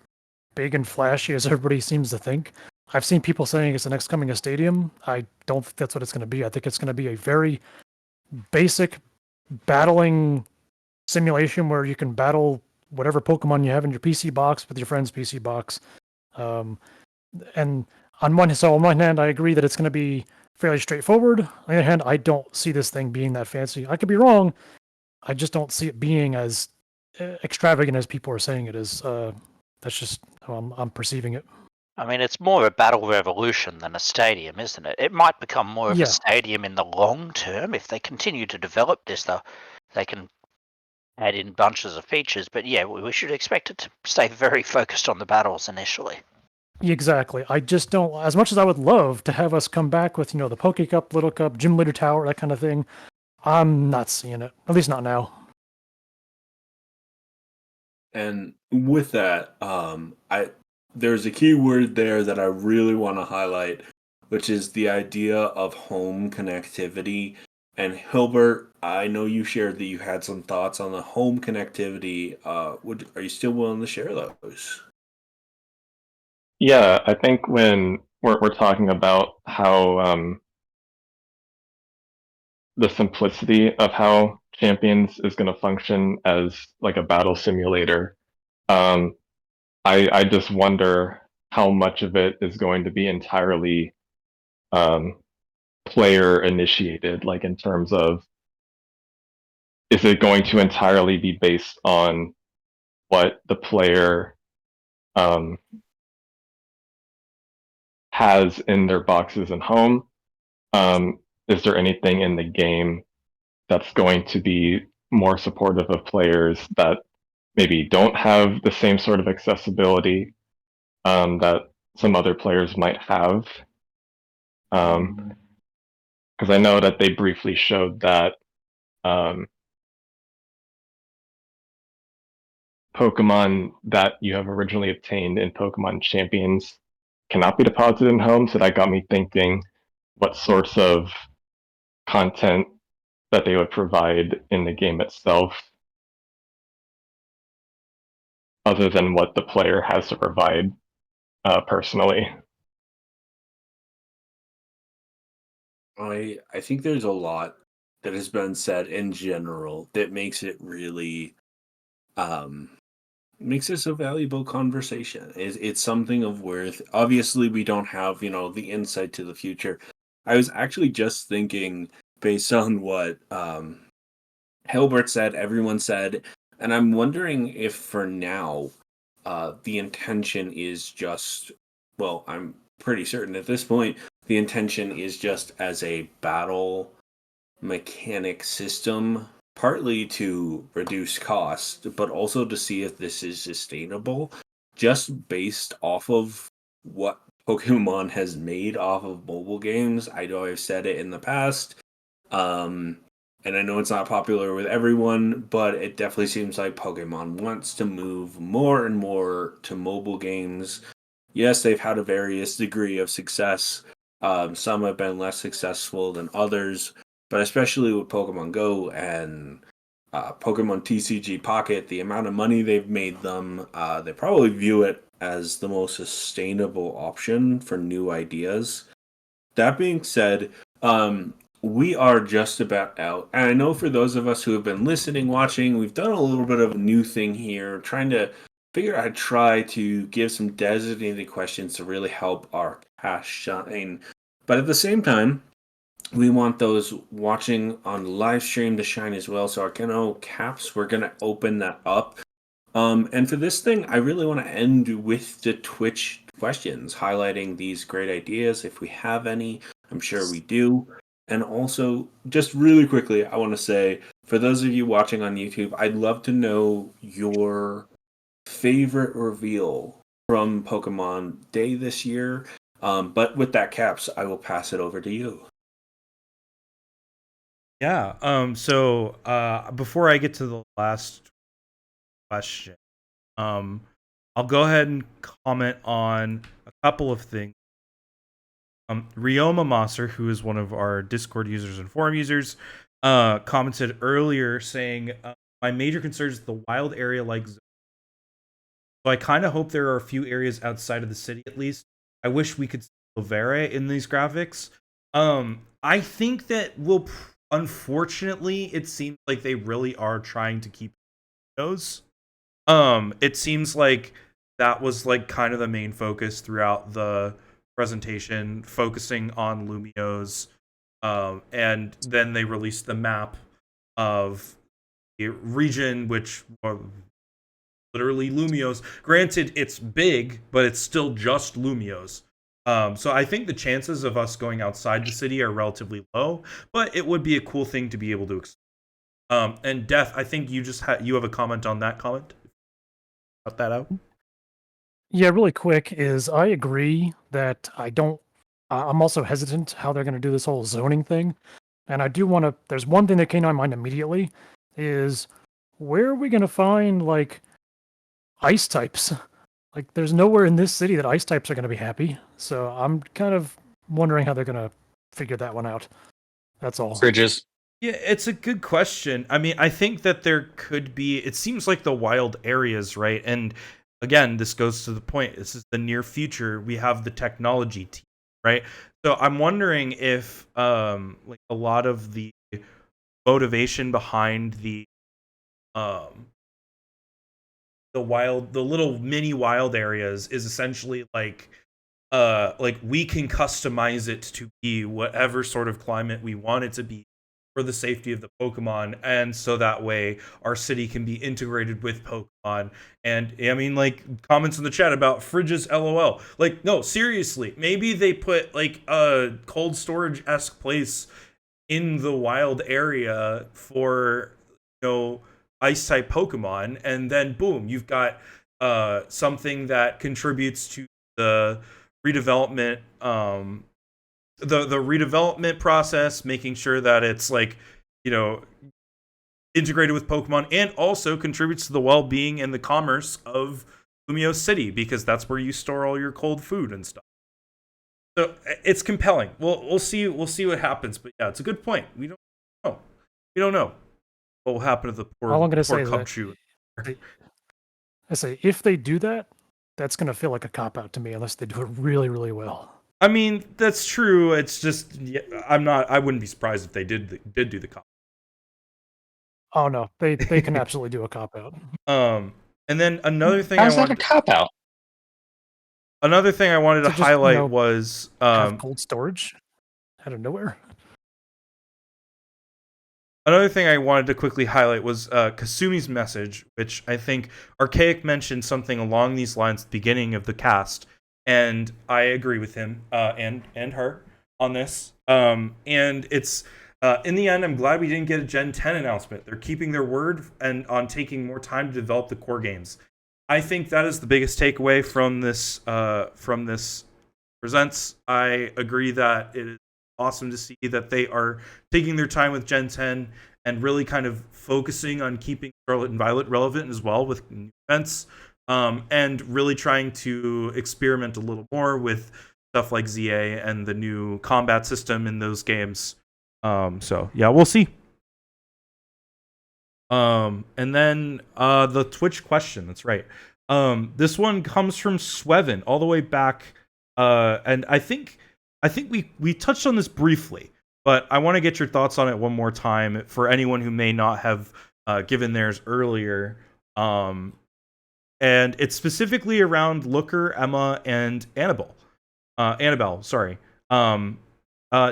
big and flashy as everybody seems to think. I've seen people saying it's the next coming of Stadium. I don't think that's what it's gonna be. I think it's gonna be a very basic battling simulation where you can battle whatever Pokemon you have in your PC box with your friend's PC box. Um, and on one hand, I agree that it's going to be fairly straightforward. On the other hand, I don't see this thing being that fancy. I could be wrong. I just don't see it being as extravagant as people are saying it is. That's just how I'm perceiving it. I mean, it's more a battle revolution than a stadium, isn't it? It might become more of a Yeah. stadium in the long term if they continue to develop this. Though they can add in bunches of features, but yeah, we should expect it to stay very focused on the battles initially. Exactly. I just don't. As much as I would love to have us come back with the Poke Cup, Little Cup, Gym Leader Tower, that kind of thing, I'm not seeing it. At least not now. And with that, there's a key word there that I really want to highlight, which is the idea of home connectivity. And Hilbert, I know you shared that you had some thoughts on the home connectivity. Are you still willing to share those? Yeah, I think when we're talking about how the simplicity of how Champions is going to function as like a battle simulator, um, I just wonder how much of it is going to be entirely player initiated, like in terms of, is it going to entirely be based on what the player um, has in their boxes and home? Is there anything in the game that's going to be more supportive of players that maybe don't have the same sort of accessibility that some other players might have? Because I know that they briefly showed that Pokemon that you have originally obtained in Pokemon Champions cannot be deposited in home, so that got me thinking what sorts of content that they would provide in the game itself, other than what the player has to provide personally. I think there's a lot that has been said in general that makes it really makes this a valuable conversation. It's something of worth. Obviously, we don't have, the insight to the future. I was actually just thinking, based on what Hilbert said, everyone said, and I'm wondering if for now, the intention is just, well, I'm pretty certain at this point, the intention is just as a battle mechanic system, partly to reduce cost, but also to see if this is sustainable, just based off of what Pokemon has made off of mobile games. I know I've said it in the past, um, and I know it's not popular with everyone, but it definitely seems like Pokemon wants to move more and more to mobile games. Yes, they've had a various degree of success. Some have been less successful than others, but especially with Pokemon Go and Pokemon TCG Pocket, the amount of money they've made them, they probably view it as the most sustainable option for new ideas. That being said, we are just about out. And I know for those of us who have been listening, watching, we've done a little bit of a new thing here, trying to figure out how to try to give some designated questions to really help our cast shine. But at the same time, we want those watching on the live stream to shine as well. So Arcano Caps, we're gonna open that up. And for this thing, I really want to end with the Twitch questions, highlighting these great ideas if we have any. I'm sure we do. And also, just really quickly, I want to say, for those of you watching on YouTube, I'd love to know your favorite reveal from Pokemon Day this year. But with that, Caps, I will pass it over to you. Yeah. So before I get to the last question, I'll go ahead and comment on a couple of things. Ryoma Maser, who is one of our Discord users and forum users, commented earlier saying, "My major concern is the wild area like zone. So I kind of hope there are a few areas outside of the city at least. I wish we could see Lovera in these graphics. I think that unfortunately, it seems like they really are trying to keep those. It seems like that was like kind of the main focus throughout the presentation, focusing on Lumiose. And then they released the map of the region, which literally Lumiose. Granted, it's big, but it's still just Lumiose. So I think the chances of us going outside the city are relatively low, but it would be a cool thing to be able to. And Death, I think you just you have a comment on that comment. Cut that out. Yeah, really quick is I agree that I'm also hesitant how they're going to do this whole zoning thing. And I do want to, there's one thing that came to my mind immediately is where are we going to find like ice types? Like there's nowhere in this city that ice types are going to be happy. So I'm kind of wondering how they're going to figure that one out. That's all. Fridges. Yeah, it's a good question. I mean, I think that there could be, it seems like the wild areas, right? And again, this goes to the point. This is the near future. We have the technology team, right? So I'm wondering if like a lot of the motivation behind the little mini wild areas is essentially like we can customize it to be whatever sort of climate we want it to be for the safety of the Pokemon, and so that way our city can be integrated with Pokemon. And I mean, like, comments in the chat about fridges, lol. Like, no, seriously, maybe they put like a cold storage-esque place in the wild area for, ice type Pokemon, and then boom, you've got something that contributes to the redevelopment, the redevelopment process, making sure that it's like, integrated with Pokemon, and also contributes to the well-being and the commerce of Lumiose City, because that's where you store all your cold food and stuff. So it's compelling. We'll see what happens, but yeah, it's a good point. We don't know what will happen to the poor All I'm going to say is Cubchoo. I say if they do that, that's going to feel like a cop out to me unless they do it really, really well. I mean, that's true. It's just I wouldn't be surprised if they did do the cop. Oh no, they can absolutely do a cop out. And then another thing How's that a cop out? Another thing I wanted to just, highlight was have cold storage out of nowhere. Another thing I wanted to quickly highlight was Kasumi's message, which I think Archaic mentioned something along these lines at the beginning of the cast, and I agree with him and her on this. And it's in the end, I'm glad we didn't get a Gen 10 announcement. They're keeping their word and on taking more time to develop the core games. I think that is the biggest takeaway from this presents. I agree that it is awesome to see that they are taking their time with Gen 10 and really kind of focusing on keeping Scarlet and Violet relevant as well with new events, and really trying to experiment a little more with stuff like ZA and the new combat system in those games. So yeah, we'll see. And then the Twitch question. That's right. This one comes from Swevin all the way back, and I think we touched on this briefly, but I want to get your thoughts on it one more time for anyone who may not have given theirs earlier. And it's specifically around Looker, Emma, and Annabelle. Annabelle, sorry. Do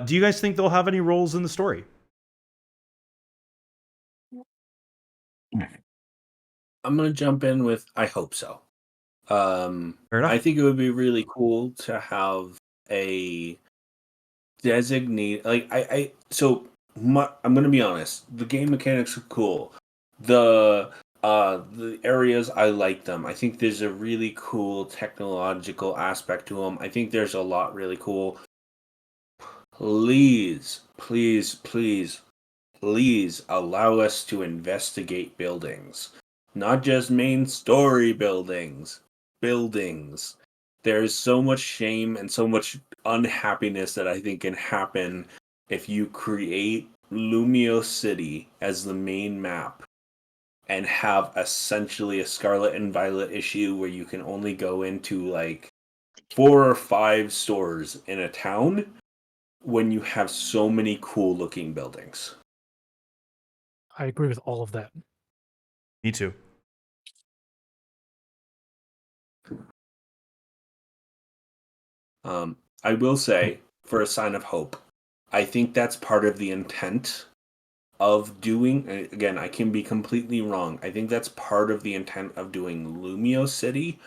you guys think they'll have any roles in the story? I'm gonna jump in with I hope so. Fair enough. I think it would be really cool to have a designate I'm gonna be honest, the game mechanics are cool. The areas, I like them. I think there's a really cool technological aspect to them. I think there's a lot really cool. Please allow us to investigate buildings, not just main story buildings. There's so much shame and so much unhappiness that I think can happen if you create Lumio City as the main map and have essentially a Scarlet and Violet issue where you can only go into like 4 or 5 stores in a town when you have so many cool looking buildings. I agree with all of that. Me too. I will say, for a sign of hope, I think that's part of the intent of doing. Again, I can be completely wrong. I think that's part of the intent of doing Lumio City,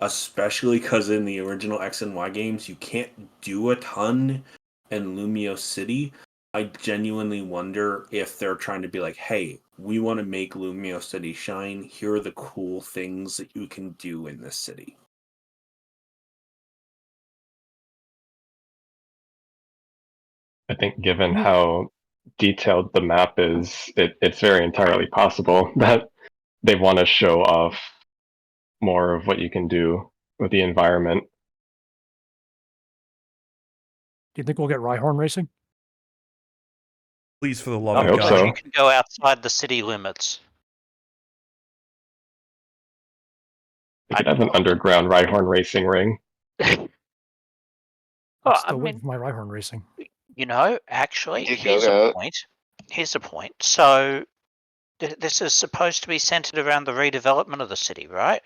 especially because in the original X and Y games, you can't do a ton in Lumio City. I genuinely wonder if they're trying to be like, hey, we want to make Lumio City shine. Here are the cool things that you can do in this city. I think given how detailed the map is, it's very entirely possible that they want to show off more of what you can do with the environment. Do you think we'll get Rhyhorn racing? Please, for the love I of hope God. so. You can go outside the city limits. We could have an underground Rhyhorn racing ring. I'm Oh, still waiting for my Rhyhorn racing. You know, actually, You here's go a point. Here's a point. So, this is supposed to be centered around the redevelopment of the city, right?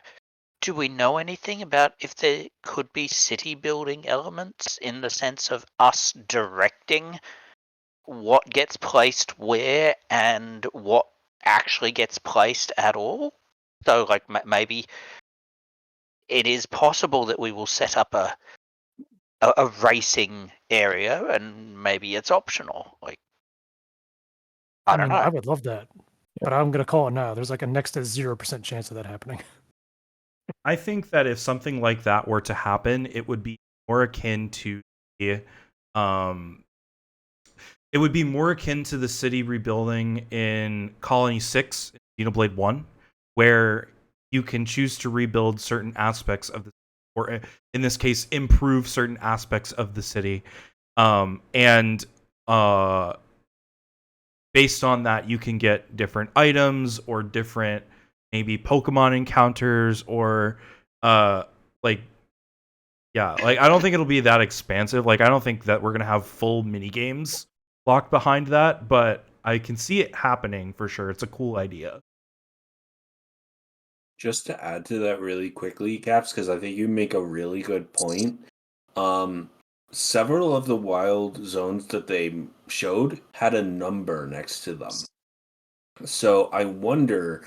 Do we know anything about if there could be city building elements in the sense of us directing what gets placed where and what actually gets placed at all? So, like, maybe it is possible that we will set up a racing area and maybe it's optional. Like, I don't know. I would love that, but I'm going to call it now. There's like a next to 0% chance of that happening. I think that if something like that were to happen, it would be more akin to it would be more akin to the city rebuilding in Colony 6, Xenoblade 1, where you can choose to rebuild certain aspects of the, or in this case, improve certain aspects of the city. And based on that, you can get different items or different maybe Pokemon encounters or like I don't think it'll be that expansive. Like I don't think that we're gonna have full mini games locked behind that, but I can see it happening for sure. It's a cool idea. Just to add to that really quickly, Caps, because I think you make a really good point. Several of the wild zones that they showed had a number next to them. So I wonder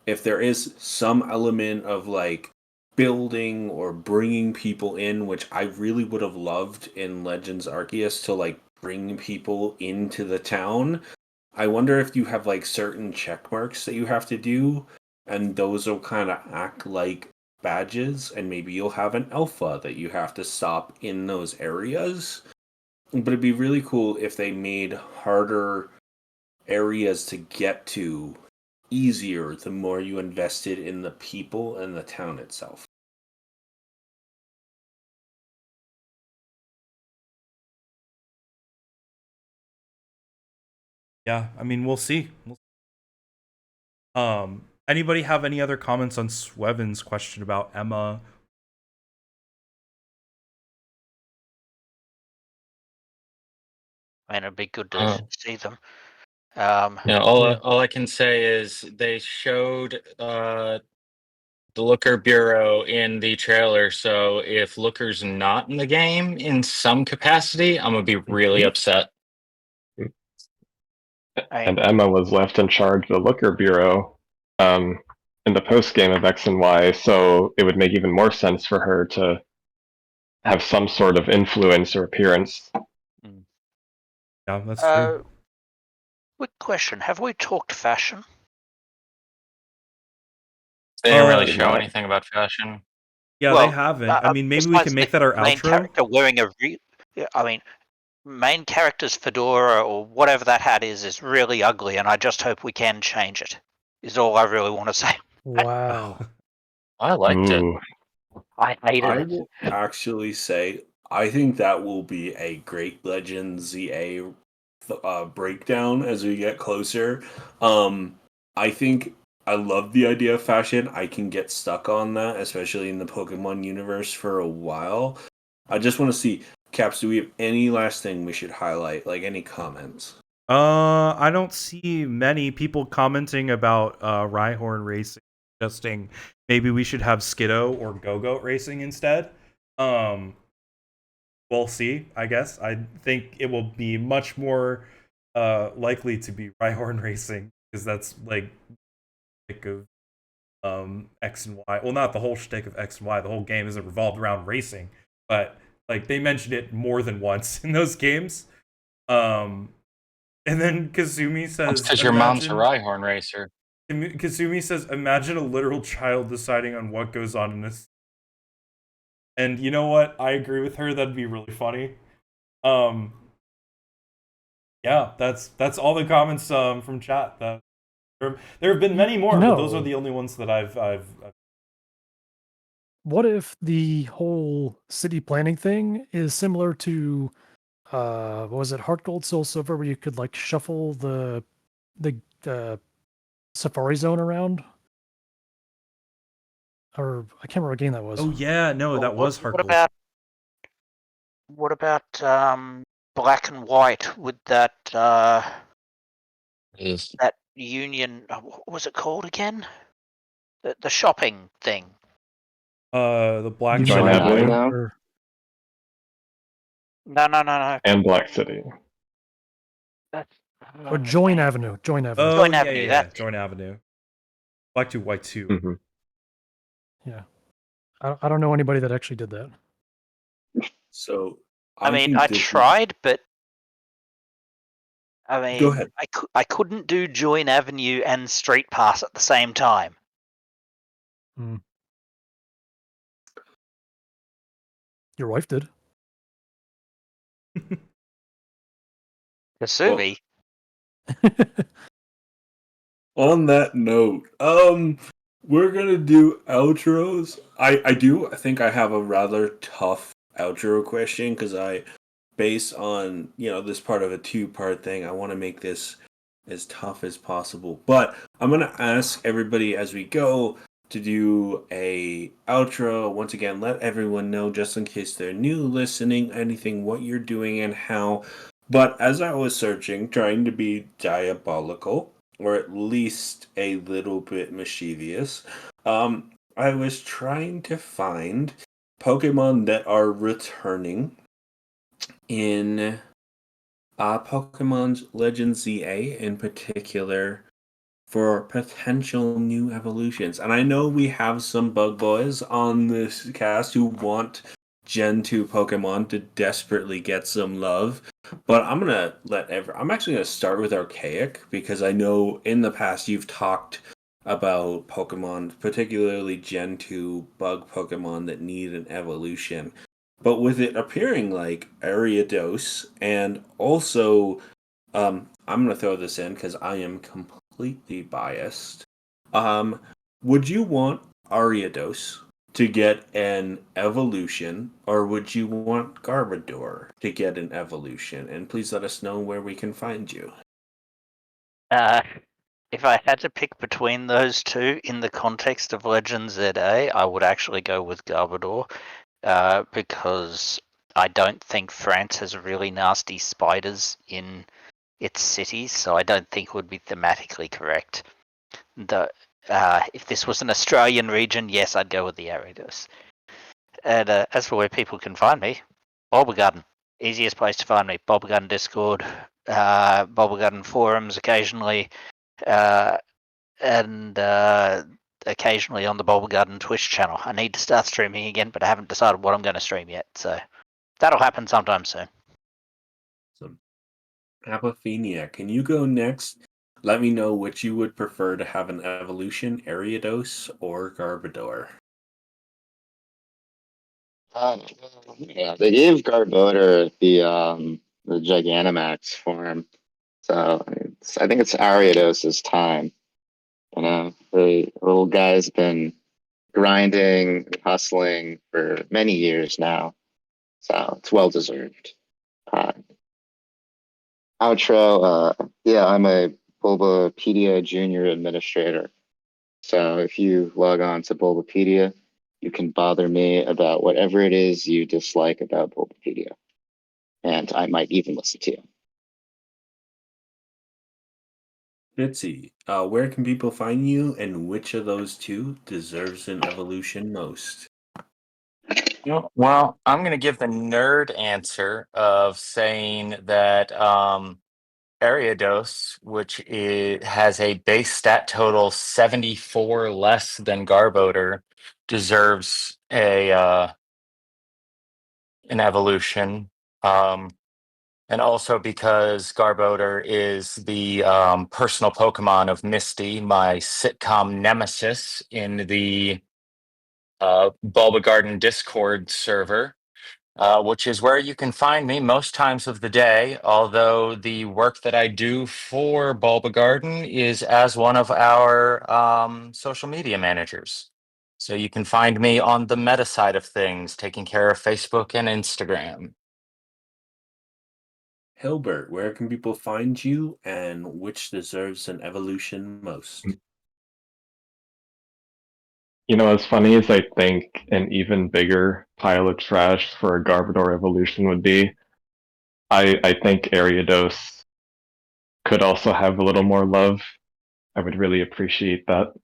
if there is some element of like building or bringing people in, which I really would have loved in Legends Arceus to like bring people into the town. I wonder if you have like certain check marks that you have to do, and those will kind of act like badges, and maybe you'll have an alpha that you have to stop in those areas. But it'd be really cool if they made harder areas to get to easier the more you invested in the people and the town itself. Yeah, I mean, we'll see. Anybody have any other comments on Sweven's question about Emma? I mean, it'd be good to Oh. see them. Yeah, all I can say is they showed the Looker Bureau in the trailer. So if Looker's not in the game in some capacity, I'm gonna be really upset. And Emma was left in charge of the Looker Bureau in the post game of X and Y, so it would make even more sense for her to have some sort of influence or appearance. Yeah, that's true. Quick question: have we talked fashion? They didn't really Uh, show anything about fashion. Yeah, Well, they haven't. I mean, maybe we besides can the make that our main outro. character wearing a I mean, main character's fedora or whatever that hat is really ugly, and I just hope we can change it. Is all I really want to say. Wow. I liked it. Ooh. I hated I it. will actually say I think that will be a great Legend ZA breakdown as we get closer. I think I love the idea of fashion. I can get stuck on that, especially in the Pokemon universe for a while. I just want to see, Caps, do we have any last thing we should highlight? Like any comments? I don't see many people commenting about Rhyhorn racing, suggesting maybe we should have Skiddo or Go-Goat racing instead. We'll see, I guess. I think it will be much more likely to be Rhyhorn racing because that's like of X and Y. Well, not the whole shtick of X and Y. The whole game isn't revolved around racing, but like they mentioned it more than once in those games. Um, and then Kazumi says, Because your mom's a Rhyhorn racer. Kasumi says, imagine a literal child deciding on what goes on in this. And you know what? I agree with her. That'd be really funny. Yeah, that's all the comments from chat. There have been many more, but those are the only ones that I've. What if the whole city planning thing is similar to what was it, Heart Gold Soul Silver, where you could like shuffle the Safari Zone around? Or I can't remember what game that was. Oh yeah, no, that was Heart Gold. What about Black and White with that that union? What was it called again? The shopping thing. The Black Join City. Avenue No. and Black City. That's Or Join Avenue. Join Avenue. Oh Join yeah, Avenue, yeah, that's Join Avenue. Black 2, White 2. Mm-hmm. Yeah. I don't know anybody that actually did that. So I mean, think I this is- tried, but I mean, Go ahead. I couldn't do Join Avenue and Street Pass at the same time. Your wife did. Kasumi. On that note, we're gonna do outros. I think I have a rather tough outro question because based on this part of a two-part thing, I want to make this as tough as possible. But I'm gonna ask everybody as we go to do a outro. Once again, let everyone know, just in case they're new listening, anything, what you're doing and how. But as I was searching, trying to be diabolical, or at least a little bit mischievous, I was trying to find Pokemon that are returning in Pokemon's Legends ZA, in particular for potential new evolutions. And I know we have some bug boys on this cast who want Gen 2 Pokemon to desperately get some love. But I'm actually gonna start with Archaic because I know in the past you've talked about Pokemon, particularly Gen 2 bug Pokemon that need an evolution. But with it appearing like Ariados and also I'm gonna throw this in because I am completely biased. Um, would you want Ariados to get an evolution, or would you want Garbodor to get an evolution? And please let us know where we can find you. If I had to pick between those two in the context of Legends ZA, I would actually go with Garbodor, because I don't think France has really nasty spiders in its cities, so I don't think it would be thematically correct. If this was an Australian region, yes, I'd go with the Aridos. And as for where people can find me, Bulbagarden, easiest place to find me. Bulbagarden Discord, Bulbagarden forums occasionally, and occasionally on the Bulbagarden Twitch channel. I need to start streaming again, but I haven't decided what I'm going to stream yet, so that'll happen sometime soon. So, Apophenia, can you go next? Let me know which you would prefer to have an evolution, Ariados or Garbodor. Yeah, they gave Garbodor the Gigantamax form, so I think it's Ariados' time. You know, the little guy's been grinding, hustling for many years now, so it's well deserved. Uh, Outro, yeah, I'm a Bulbapedia Junior Administrator. So if you log on to Bulbapedia, you can bother me about whatever it is you dislike about Bulbapedia. And I might even listen to you. Bitsy, where can people find you, and which of those two deserves an evolution most? Well, I'm going to give the nerd answer of saying that Ariados, which has a base stat total 74 less than Garbodor, deserves an evolution. And also because Garbodor is the personal Pokemon of Misty, my sitcom nemesis in the Bulbagarden Discord server, which is where you can find me most times of the day, although the work that I do for Bulbagarden is as one of our social media managers. So you can find me on the meta side of things, taking care of Facebook and Instagram. Hilbert, where can people find you, and which deserves an evolution most? You know, as funny as I think an even bigger pile of trash for a Garbodor evolution would be, I think Ariados could also have a little more love. I would really appreciate that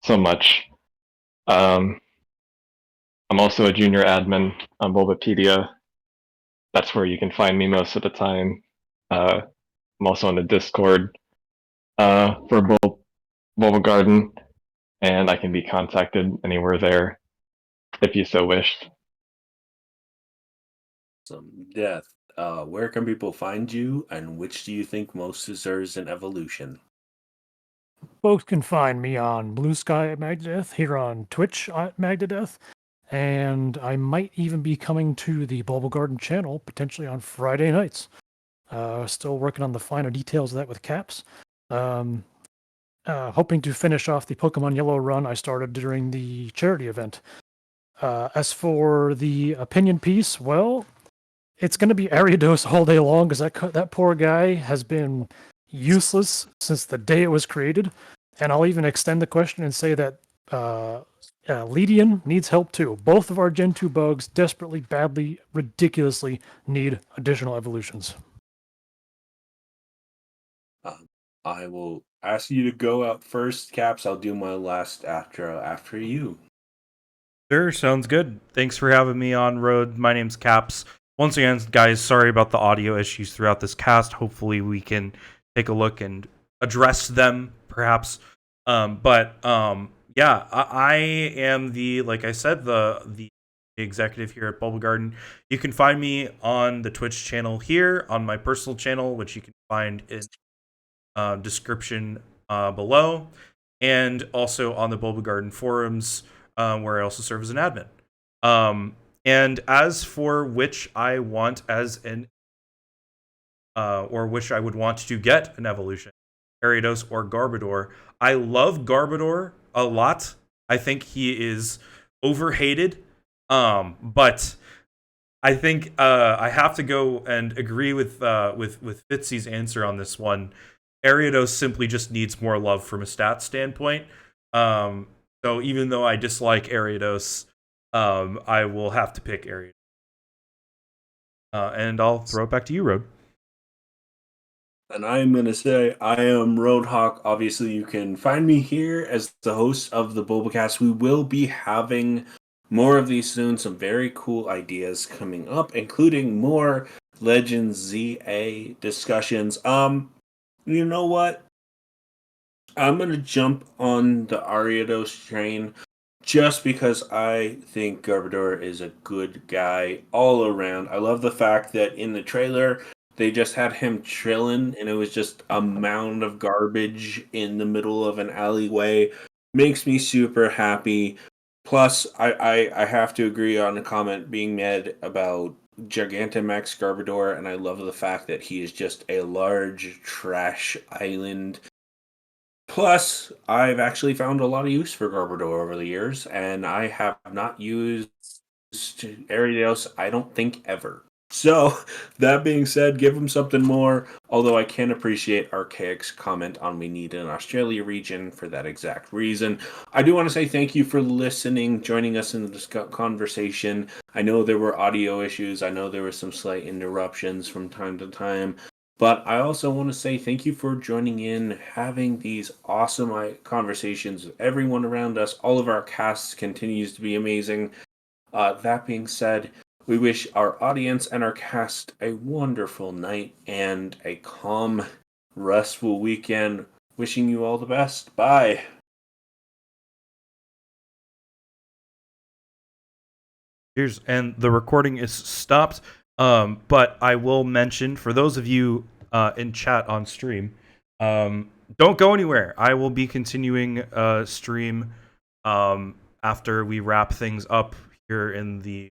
so much. I'm also a junior admin on Bulbapedia. That's where you can find me most of the time. I'm also on the Discord for Bulbagarden, and I can be contacted anywhere there if you so wish. Some death. Where can people find you, and which do you think most deserves an evolution? Folks can find me on Blue Sky at Magdadeath, here on Twitch at Magdadeath, and I might even be coming to the Bulbagarden channel potentially on Friday nights. Still working on the finer details of that with Caps. Hoping to finish off the Pokemon Yellow run I started during the charity event. As for the opinion piece, well, it's going to be Ariados all day long because that poor guy has been useless since the day it was created. And I'll even extend the question and say that Ledian needs help too. Both of our Gen 2 bugs desperately, badly, ridiculously need additional evolutions. I will ask you to go out first, Caps. I'll do my last after you. Sure, sounds good. Thanks for having me on, Road. My name's Caps. Once again, guys, sorry about the audio issues throughout this cast. Hopefully we can take a look and address them perhaps. Yeah, I am like I said, the executive here at Bulba Garden. You can find me on the Twitch channel here, on my personal channel, which you can find in description below, and also on the Bulba Garden forums, where I also serve as an admin. And as for which I want as an or which I would want to get an evolution, Ariados or Garbodor. I love Garbodor a lot. I think he is overhated. But I think I have to go and agree with Fitzy's answer on this one. Ariados simply just needs more love from a stats standpoint. So even though I dislike Ariados, I will have to pick Ariados. And I'll throw it back to you, Road. And I'm going to say I am Roadhawk. Obviously, you can find me here as the host of the BulbaCast. We will be having more of these soon. Some very cool ideas coming up, including more Legends ZA discussions. You know what? I'm going to jump on the Ariados train just because I think Garbodor is a good guy all around. I love the fact that in the trailer, they just had him chilling, and it was just a mound of garbage in the middle of an alleyway. Makes me super happy. Plus, I have to agree on a comment being made about Gigantamax Garbodor, and I love the fact that he is just a large trash island. Plus, I've actually found a lot of use for Garbodor over the years, and I have not used Ariados, I don't think, ever. So, that being said, give him something more, although I can appreciate Archaic's comment on we need an Australia region for that exact reason. I do want to say thank you for listening, joining us in this conversation. I know there were audio issues, I know there were some slight interruptions from time to time, but I also want to say thank you for joining in, having these awesome conversations with everyone around us. All of our casts continues to be amazing. That being said, we wish our audience and our cast a wonderful night and a calm, restful weekend. Wishing you all the best. Bye. Here's and the recording is stopped. But I will mention for those of you in chat on stream, don't go anywhere. I will be continuing stream after we wrap things up here in the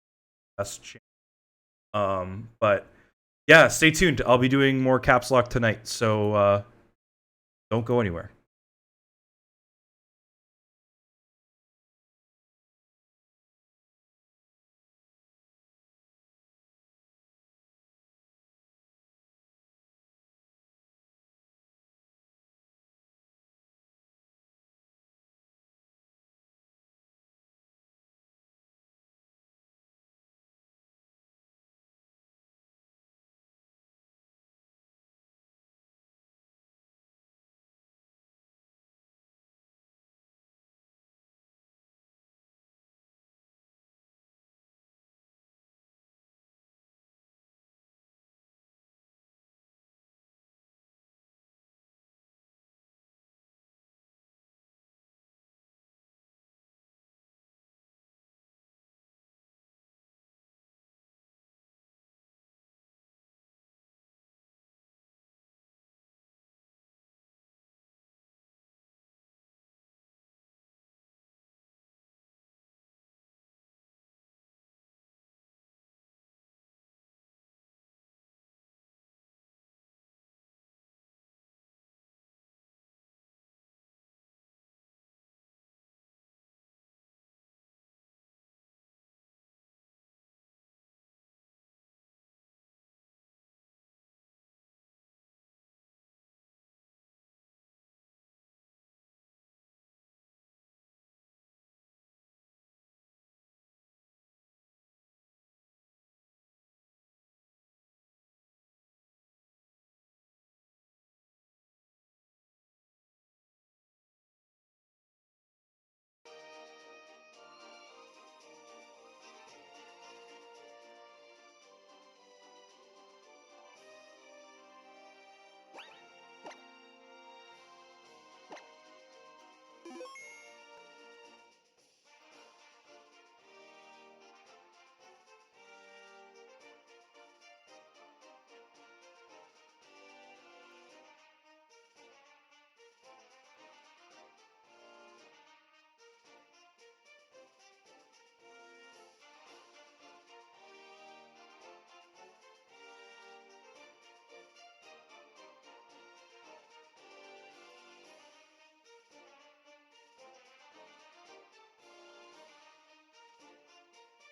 channel. But yeah, stay tuned. I'll be doing more Caps Lock tonight, so don't go anywhere.